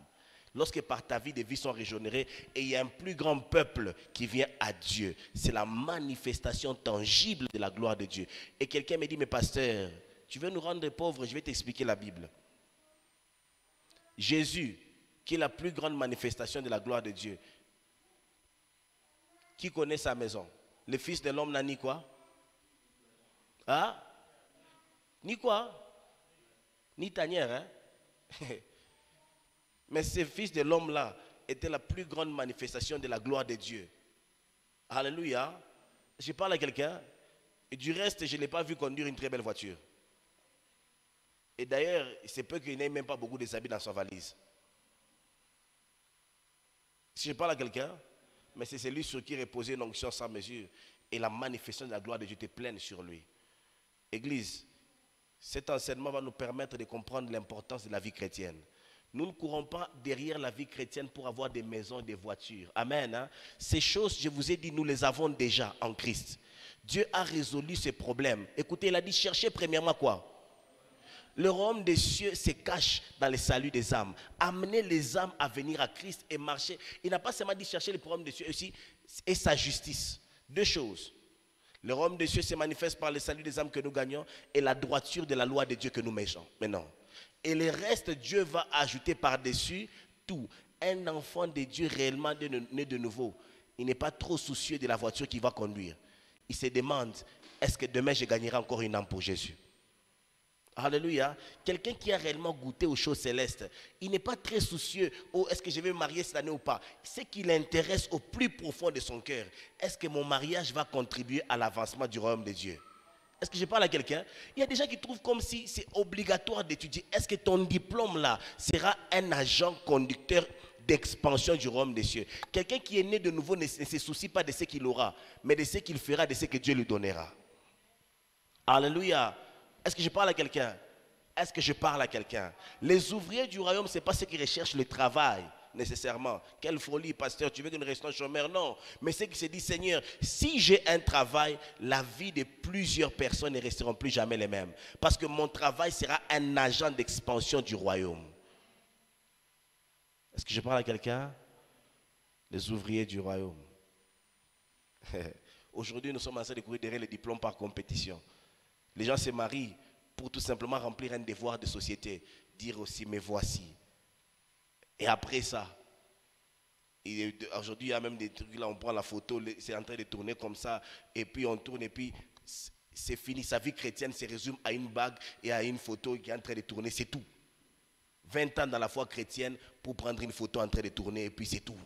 Lorsque par ta vie, des vies sont régénérées et il y a un plus grand peuple qui vient à Dieu. C'est la manifestation tangible de la gloire de Dieu. Et quelqu'un me dit, mais pasteur, tu veux nous rendre pauvres? Je vais t'expliquer la Bible. Jésus, qui est la plus grande manifestation de la gloire de Dieu, qui connaît sa maison? Le Fils de l'homme n'a ni quoi? Hein? Ni quoi? Ni tanière, hein? Mais ce Fils de l'homme-là était la plus grande manifestation de la gloire de Dieu. Alléluia. Je parle à quelqu'un, et du reste, je ne l'ai pas vu conduire une très belle voiture. Et d'ailleurs, il se peut qu'il n'ait même pas beaucoup de habits dans sa valise. Si je parle à quelqu'un, mais c'est celui sur qui reposait une onction sans mesure, et la manifestation de la gloire de Dieu était pleine sur lui. Église, cet enseignement va nous permettre de comprendre l'importance de la vie chrétienne. Nous ne courons pas derrière la vie chrétienne pour avoir des maisons, des voitures. Amen. Hein? Ces choses, je vous ai dit, nous les avons déjà en Christ. Dieu a résolu ces problèmes. Écoutez, il a dit, cherchez premièrement quoi? Le royaume des cieux se cache dans le salut des âmes. Amener les âmes à venir à Christ et marcher. Il n'a pas seulement dit chercher le royaume des cieux aussi et sa justice. Deux choses. Le royaume des cieux se manifeste par le salut des âmes que nous gagnons et la droiture de la loi de Dieu que nous mettons. Maintenant. Et le reste, Dieu va ajouter par-dessus tout. Un enfant de Dieu réellement né de nouveau, il n'est pas trop soucieux de la voiture qu'il va conduire. Il se demande, est-ce que demain je gagnerai encore une âme pour Jésus? Alléluia. Quelqu'un qui a réellement goûté aux choses célestes, il n'est pas très soucieux, oh, est-ce que je vais me marier cette année ou pas? Ce qui l'intéresse au plus profond de son cœur, est-ce que mon mariage va contribuer à l'avancement du royaume de Dieu? Est-ce que je parle à quelqu'un? Il y a des gens qui trouvent comme si c'est obligatoire d'étudier. Est-ce que ton diplôme là sera un agent conducteur d'expansion du royaume des cieux? Quelqu'un qui est né de nouveau ne se soucie pas de ce qu'il aura, mais de ce qu'il fera, de ce que Dieu lui donnera. Alléluia. Est-ce que je parle à quelqu'un? Est-ce que je parle à quelqu'un? Les ouvriers du royaume, ce n'est pas ceux qui recherchent le travail, nécessairement. Quelle folie, pasteur, tu veux que nous restions chômeurs? Non. Mais ceux qui se disent, Seigneur, si j'ai un travail, la vie de plusieurs personnes ne resteront plus jamais les mêmes. Parce que mon travail sera un agent d'expansion du royaume. Est-ce que je parle à quelqu'un? Les ouvriers du royaume. Aujourd'hui, nous sommes en train de courir derrière les diplômes par compétition. Les gens se marient pour tout simplement remplir un devoir de société. Dire aussi, me voici. Et après ça, aujourd'hui, il y a même des trucs là, on prend la photo, c'est en train de tourner comme ça, et puis on tourne, et puis c'est fini. Sa vie chrétienne se résume à une bague et à une photo qui est en train de tourner, c'est tout. 20 ans dans la foi chrétienne pour prendre une photo en train de tourner, et puis c'est tout.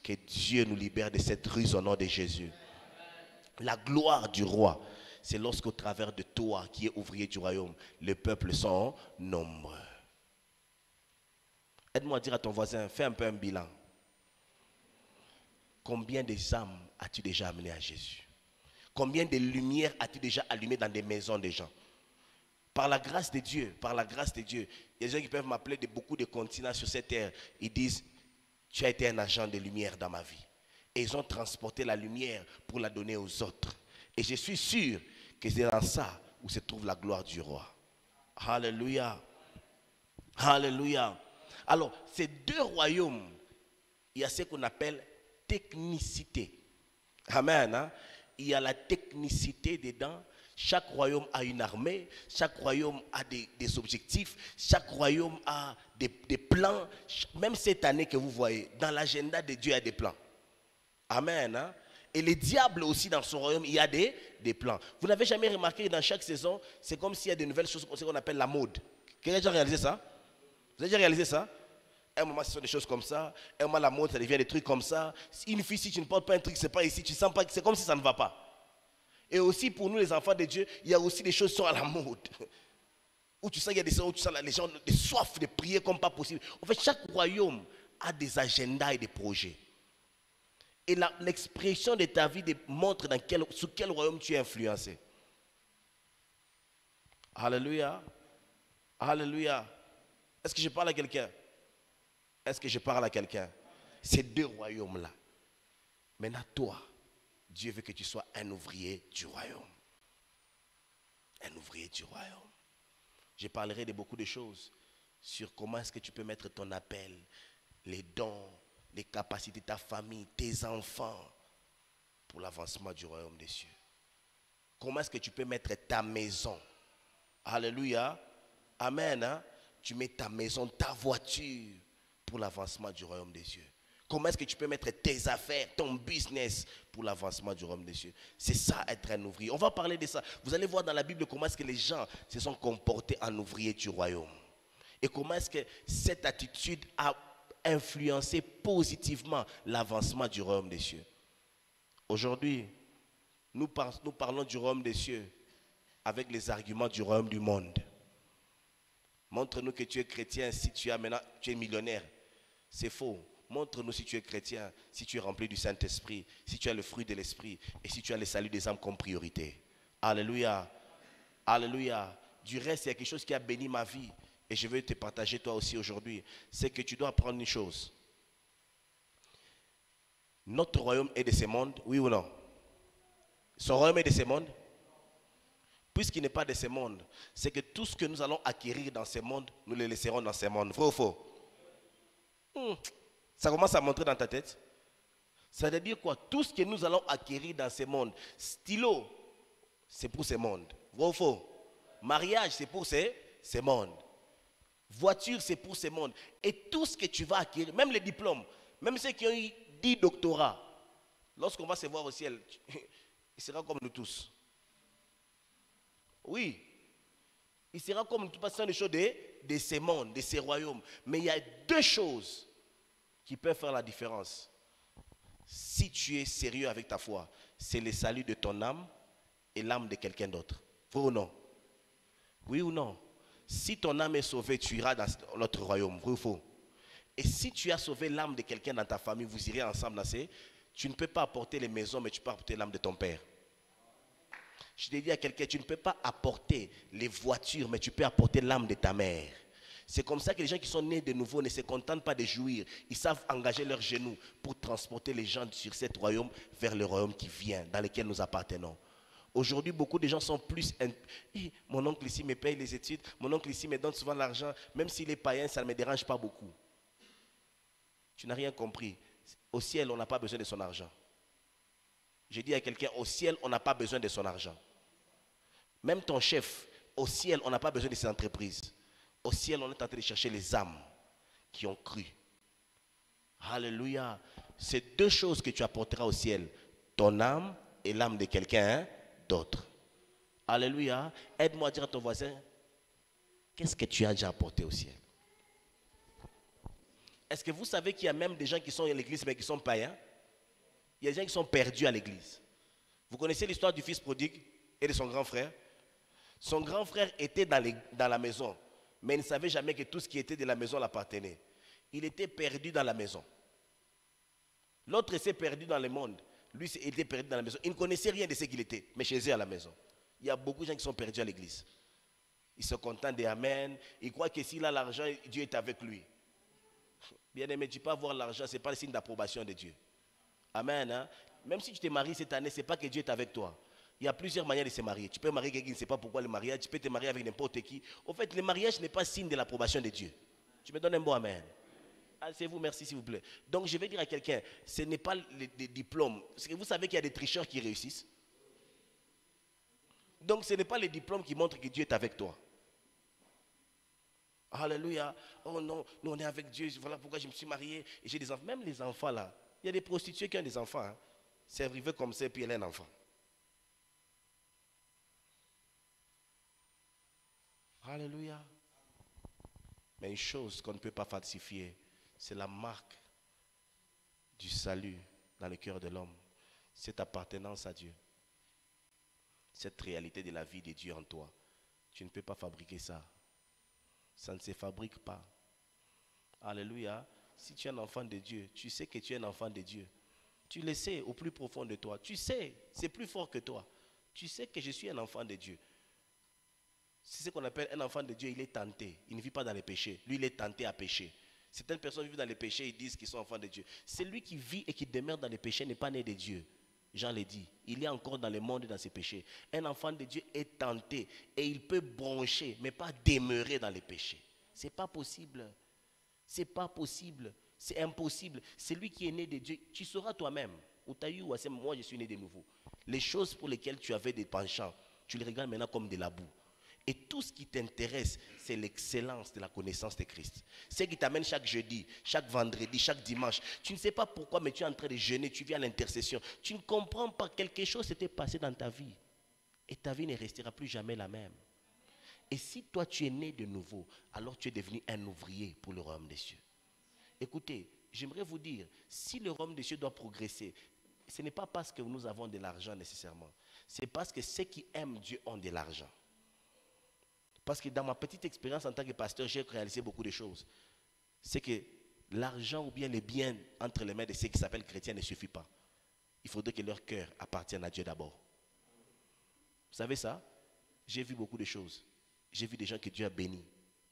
Que Dieu nous libère de cette ruse au nom de Jésus. La gloire du roi, c'est lorsqu'au travers de toi, qui est ouvrier du royaume, les peuples sont nombreux. Aide-moi à dire à ton voisin, fais un peu un bilan. Combien de âmes as-tu déjà amenées à Jésus? Combien de lumières as-tu déjà allumées dans des maisons des gens? Par la grâce de Dieu, par la grâce de Dieu, il y a des gens qui peuvent m'appeler de beaucoup de continents sur cette terre. Ils disent, tu as été un agent de lumière dans ma vie. Et ils ont transporté la lumière pour la donner aux autres. Et je suis sûr que c'est dans ça où se trouve la gloire du roi. Alléluia. Alléluia. Alors, ces deux royaumes, il y a ce qu'on appelle technicité. Amen. Hein? Il y a la technicité dedans. Chaque royaume a une armée, chaque royaume a des objectifs, chaque royaume a des plans. Même cette année que vous voyez, dans l'agenda de Dieu, il y a des plans. Amen. Hein? Et le diable aussi, dans son royaume, il y a des plans. Vous n'avez jamais remarqué que dans chaque saison, c'est comme s'il y a de nouvelles choses qu'on appelle la mode. Quelqu'un a déjà réalisé ça? Vous avez déjà réalisé ça? Un moment, ce sont des choses comme ça. Un moment, la mode, ça devient des trucs comme ça. Une fille, si tu ne portes pas un truc, c'est pas ici, tu sens pas que c'est comme si ça ne va pas. Et aussi, pour nous, les enfants de Dieu, il y a aussi des choses qui sont à la mode. Où tu sens qu'il y a des choses où tu sens les gens de soif de prier comme pas possible. En fait, chaque royaume a des agendas et des projets. Et l'expression de ta vie montre sur quel royaume tu es influencé. Alléluia. Alléluia. Est-ce que je parle à quelqu'un? Est-ce que je parle à quelqu'un? Ces deux royaumes-là. Maintenant, toi, Dieu veut que tu sois un ouvrier du royaume. Un ouvrier du royaume. Je parlerai de beaucoup de choses sur comment est-ce que tu peux mettre ton appel, les dons, les capacités de ta famille, tes enfants pour l'avancement du royaume des cieux. Comment est-ce que tu peux mettre ta maison? Alléluia. Amen. Hein? Tu mets ta maison, ta voiture pour l'avancement du royaume des cieux. Comment est-ce que tu peux mettre tes affaires, ton business pour l'avancement du royaume des cieux? C'est ça, être un ouvrier. On va parler de ça. Vous allez voir dans la Bible comment est-ce que les gens se sont comportés en ouvriers du royaume. Et comment est-ce que cette attitude a influencé positivement l'avancement du royaume des cieux. Aujourd'hui, nous parlons du royaume des cieux avec les arguments du royaume du monde. Montre-nous que tu es chrétien si tu es millionnaire. C'est faux. Montre-nous si tu es chrétien, si tu es rempli du Saint-Esprit, si tu as le fruit de l'Esprit et si tu as le salut des âmes comme priorité. Alléluia. Alléluia. Du reste, il y a quelque chose qui a béni ma vie et je veux te partager toi aussi aujourd'hui. C'est que tu dois apprendre une chose. Notre royaume est de ce monde, oui ou non? Son royaume est de ce monde? Puisqu'il n'est pas de ce monde, c'est que tout ce que nous allons acquérir dans ce monde, nous le laisserons dans ce monde. Vrai ou faux? Ça commence à montrer dans ta tête. Ça veut dire quoi? Tout ce que nous allons acquérir dans ce monde. Stylo, c'est pour ce monde. Vrai ou faux? Mariage, c'est pour ce monde. Voiture, c'est pour ce monde. Et tout ce que tu vas acquérir, même les diplômes, même ceux qui ont eu 10 doctorats, lorsqu'on va se voir au ciel, il sera comme nous tous. Oui. Il sera comme nous tous, parce que c'est des choses de ces mondes, de ces royaumes. Mais il y a deux choses qui peuvent faire la différence. Si tu es sérieux avec ta foi, c'est le salut de ton âme et l'âme de quelqu'un d'autre. Vrai ou non? Oui ou non? Si ton âme est sauvée, tu iras dans notre royaume. Vrai ou faux? Et si tu as sauvé l'âme de quelqu'un dans ta famille, vous irez ensemble dans ces... Tu ne peux pas apporter les maisons, mais tu peux apporter l'âme de ton père. Je t'ai dit à quelqu'un, tu ne peux pas apporter les voitures, mais tu peux apporter l'âme de ta mère. C'est comme ça que les gens qui sont nés de nouveau ne se contentent pas de jouir. Ils savent engager leurs genoux pour transporter les gens sur cet royaume vers le royaume qui vient, dans lequel nous appartenons. Aujourd'hui, beaucoup de gens sont plus... Mon oncle ici me paye les études, mon oncle ici me donne souvent l'argent, même s'il est païen, ça ne me dérange pas beaucoup. Tu n'as rien compris. Au ciel, on n'a pas besoin de son argent. Je dis à quelqu'un, au ciel, on n'a pas besoin de son argent. Même ton chef, au ciel, on n'a pas besoin de ses entreprises. Au ciel, on est en train de chercher les âmes qui ont cru. Alléluia. C'est deux choses que tu apporteras au ciel. Ton âme et l'âme de quelqu'un d'autre. Alléluia. Aide-moi à dire à ton voisin, qu'est-ce que tu as déjà apporté au ciel? Est-ce que vous savez qu'il y a même des gens qui sont à l'église mais qui sont païens? Il y a des gens qui sont perdus à l'église. Vous connaissez l'histoire du fils prodigue et de son grand frère? Son grand frère était dans la maison, mais il ne savait jamais que tout ce qui était de la maison l'appartenait. Il était perdu dans la maison. L'autre s'est perdu dans le monde. Lui était perdu dans la maison. Il ne connaissait rien de ce qu'il était, mais chez eux à la maison. Il y a beaucoup de gens qui sont perdus à l'église. Ils se contentent des Amen. Ils croient que s'il a l'argent, Dieu est avec lui. Bien aimé, tu peux avoir l'argent, ce n'est pas le signe d'approbation de Dieu. Amen. Hein? Même si tu t'es marié cette année, ce n'est pas que Dieu est avec toi. Il y a plusieurs manières de se marier. Tu peux marier quelqu'un qui ne sait pas pourquoi le mariage. Tu peux te marier avec n'importe qui. En fait, le mariage n'est pas signe de l'approbation de Dieu. Tu me donnes un bon Amen. Asseyez-vous, merci s'il vous plaît. Donc je vais dire à quelqu'un, ce n'est pas les diplômes. Parce que vous savez qu'il y a des tricheurs qui réussissent. Donc ce n'est pas les diplômes qui montrent que Dieu est avec toi. Alléluia. Oh non, nous on est avec Dieu. Voilà pourquoi je me suis marié. Et j'ai des enfants. Même les enfants là. Il y a des prostituées qui ont des enfants. Hein. C'est arrivé comme ça et puis elle a un enfant. Alléluia. Mais une chose qu'on ne peut pas falsifier, c'est la marque du salut dans le cœur de l'homme. Cette appartenance à Dieu. Cette réalité de la vie de Dieu en toi. Tu ne peux pas fabriquer ça. Ça ne se fabrique pas. Alléluia. Si tu es un enfant de Dieu, tu sais que tu es un enfant de Dieu. Tu le sais au plus profond de toi. Tu sais, c'est plus fort que toi. Tu sais que je suis un enfant de Dieu. C'est ce qu'on appelle un enfant de Dieu, il est tenté. Il ne vit pas dans les péchés. Lui, il est tenté à pécher. Certaines personnes vivent dans les péchés, ils disent qu'ils sont enfants de Dieu. Celui qui vit et qui demeure dans les péchés n'est pas né de Dieu. Jean l'a dit. Il est encore dans le monde dans ses péchés. Un enfant de Dieu est tenté et il peut broncher, mais pas demeurer dans les péchés. Ce n'est pas possible. C'est pas possible. C'est impossible. Celui qui est né de Dieu, tu sauras toi-même. Moi, je suis né de nouveau. Les choses pour lesquelles tu avais des penchants, tu les regardes maintenant comme de la boue. Et tout ce qui t'intéresse, c'est l'excellence de la connaissance de Christ. Ce qui t'amène chaque jeudi, chaque vendredi, chaque dimanche. Tu ne sais pas pourquoi, mais tu es en train de jeûner, tu viens à l'intercession. Tu ne comprends pas, quelque chose s'était passé dans ta vie. Et ta vie ne restera plus jamais la même. Et si toi tu es né de nouveau, alors tu es devenu un ouvrier pour le royaume des cieux. Écoutez, j'aimerais vous dire, si le royaume des cieux doit progresser, ce n'est pas parce que nous avons de l'argent nécessairement. C'est parce que ceux qui aiment Dieu ont de l'argent. Parce que dans ma petite expérience en tant que pasteur, j'ai réalisé beaucoup de choses. C'est que l'argent ou bien les biens entre les mains de ceux qui s'appellent chrétiens ne suffit pas. Il faudrait que leur cœur appartienne à Dieu d'abord. Vous savez ça? J'ai vu beaucoup de choses. J'ai vu des gens que Dieu a bénis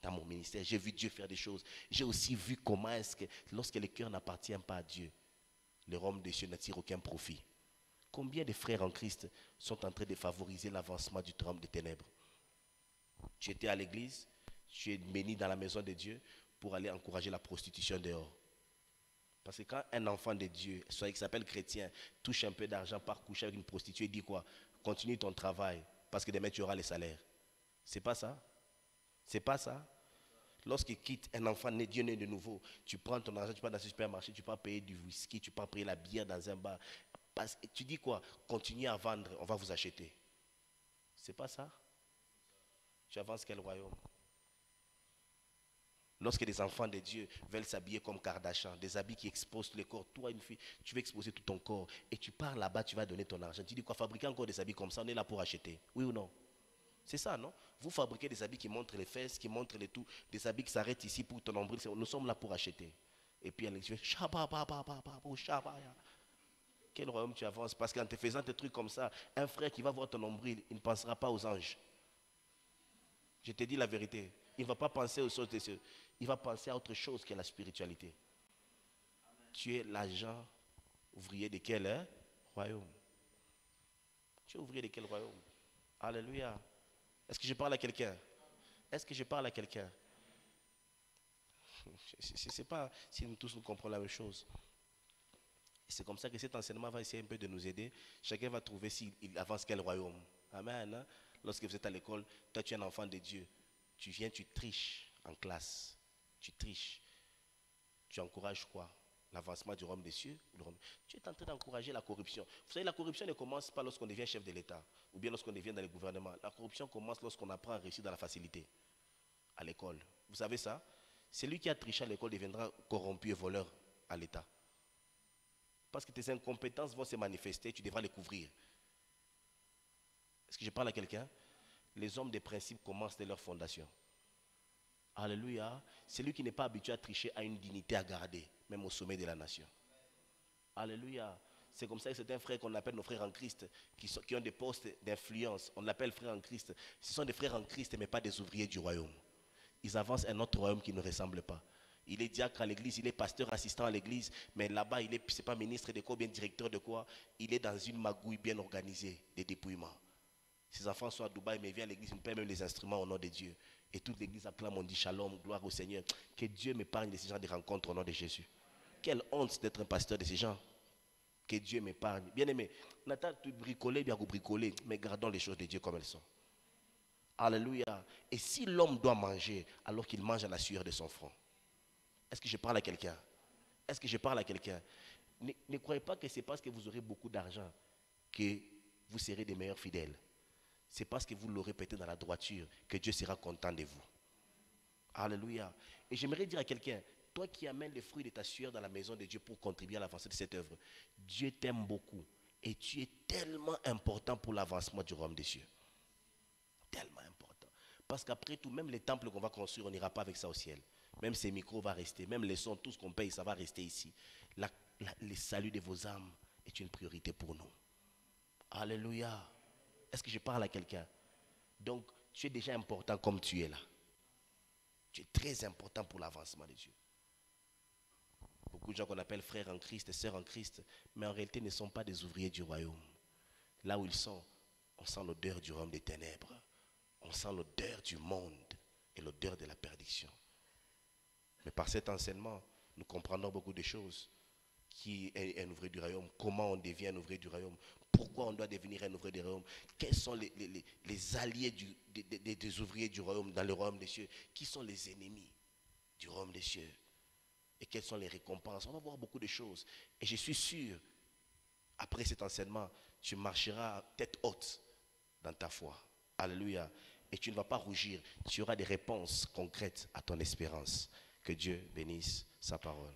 dans mon ministère. J'ai vu Dieu faire des choses. J'ai aussi vu comment est-ce que lorsque le cœur n'appartient pas à Dieu, le royaume des cieux n'attire aucun profit. Combien de frères en Christ sont en train de favoriser l'avancement du royaume des ténèbres? Tu étais à l'église, tu es béni dans la maison de Dieu pour aller encourager la prostitution dehors. Parce que quand un enfant de Dieu, soit qui s'appelle chrétien, touche un peu d'argent, part coucher avec une prostituée, il dit quoi? Continue ton travail, parce que demain tu auras le salaire. C'est pas ça? C'est pas ça? Lorsqu'il quitte un enfant né, Dieu né de nouveau, tu prends ton argent, tu pars dans ce supermarché, tu pars payer du whisky, tu pars payer la bière dans un bar. Tu dis quoi? Continuez à vendre, on va vous acheter. C'est pas ça? Tu avances quel royaume? Lorsque des enfants de Dieu veulent s'habiller comme Kardashian, des habits qui exposent le corps, toi une fille, tu veux exposer tout ton corps et tu pars là-bas, tu vas donner ton argent. Tu dis quoi? Fabriquer encore des habits comme ça, on est là pour acheter. Oui ou non? C'est ça, non? Vous fabriquez des habits qui montrent les fesses, qui montrent les tout, des habits qui s'arrêtent ici pour ton nombril. Nous sommes là pour acheter. Et puis elle dit, quel royaume tu avances? Parce qu'en te faisant des trucs comme ça, un frère qui va voir ton nombril, il ne pensera pas aux anges. Je te dis la vérité. Il ne va pas penser aux choses de cieux. Il va penser à autre chose que la spiritualité. Amen. Tu es l'agent ouvrier de quel royaume? Tu es ouvrier de quel royaume? Alléluia. Est-ce que je parle à quelqu'un? Est-ce que je parle à quelqu'un? Je ne sais pas si nous tous nous comprenons la même chose. C'est comme ça que cet enseignement va essayer un peu de nous aider. Chacun va trouver s'il avance quel royaume. Amen. Hein? Lorsque vous êtes à l'école, toi tu es un enfant de Dieu. Tu viens, tu triches en classe. Tu triches. Tu encourages quoi? L'avancement du royaume des cieux? Tu es en train d'encourager la corruption. Vous savez, la corruption ne commence pas lorsqu'on devient chef de l'État ou bien lorsqu'on devient dans le gouvernement. La corruption commence lorsqu'on apprend à réussir dans la facilité à l'école. Vous savez ça? Celui qui a triché à l'école deviendra corrompu et voleur à l'État. Parce que tes incompétences vont se manifester, tu devras les couvrir. Est-ce que je parle à quelqu'un? Les hommes des principes commencent dès leur fondation. Alléluia. Celui qui n'est pas habitué à tricher a une dignité à garder, même au sommet de la nation. Alléluia. C'est comme ça que certains frères qu'on appelle nos frères en Christ, qui ont des postes d'influence, on l'appelle frères en Christ. Ce sont des frères en Christ, mais pas des ouvriers du royaume. Ils avancent un autre royaume qui ne ressemble pas. Il est diacre à l'église, il est pasteur assistant à l'église, mais là-bas, il n'est pas ministre de quoi, bien directeur de quoi. Il est dans une magouille bien organisée, des dépouillements. Ses enfants sont à Dubaï, mais il vient à l'église, il me paie même les instruments au nom de Dieu. Et toute l'église acclame, on dit shalom, gloire au Seigneur. Que Dieu m'épargne de ces gens de rencontres au nom de Jésus. Quelle honte d'être un pasteur de ces gens. Que Dieu m'épargne. Bien aimé, Nathan, tu bricoler, bien bricoler, mais gardons les choses de Dieu comme elles sont. Alléluia. Et si l'homme doit manger, alors qu'il mange à la sueur de son front. Est-ce que je parle à quelqu'un? Est-ce que je parle à quelqu'un? Ne croyez pas que c'est parce que vous aurez beaucoup d'argent que vous serez des meilleurs fidèles. C'est parce que vous l'aurez peut-être dans la droiture que Dieu sera content de vous. Alléluia. Et j'aimerais dire à quelqu'un, toi qui amènes les fruits de ta sueur dans la maison de Dieu pour contribuer à l'avancée de cette œuvre, Dieu t'aime beaucoup et tu es tellement important pour l'avancement du royaume des cieux. Tellement important. Parce qu'après tout, même les temples qu'on va construire, on n'ira pas avec ça au ciel. Même ces micros vont rester, même les sons, tout ce qu'on paye, ça va rester ici. Le salut de vos âmes est une priorité pour nous. Alléluia. Est-ce que je parle à quelqu'un? Donc, tu es déjà important comme tu es là. Tu es très important pour l'avancement de Dieu. Beaucoup de gens qu'on appelle frères en Christ et sœurs en Christ, mais en réalité ne sont pas des ouvriers du royaume. Là où ils sont, on sent l'odeur du royaume des ténèbres. On sent l'odeur du monde et l'odeur de la perdition. Mais par cet enseignement, nous comprendrons beaucoup de choses. Qui est un ouvrier du royaume? Comment on devient un ouvrier du royaume? Pourquoi on doit devenir un ouvrier du royaume? Quels sont les alliés des ouvriers du royaume dans le royaume des cieux? Qui sont les ennemis du royaume des cieux? Et quelles sont les récompenses? On va voir beaucoup de choses. Et je suis sûr, après cet enseignement, tu marcheras tête haute dans ta foi. Alléluia. Et tu ne vas pas rougir. Tu auras des réponses concrètes à ton espérance. Que Dieu bénisse sa parole.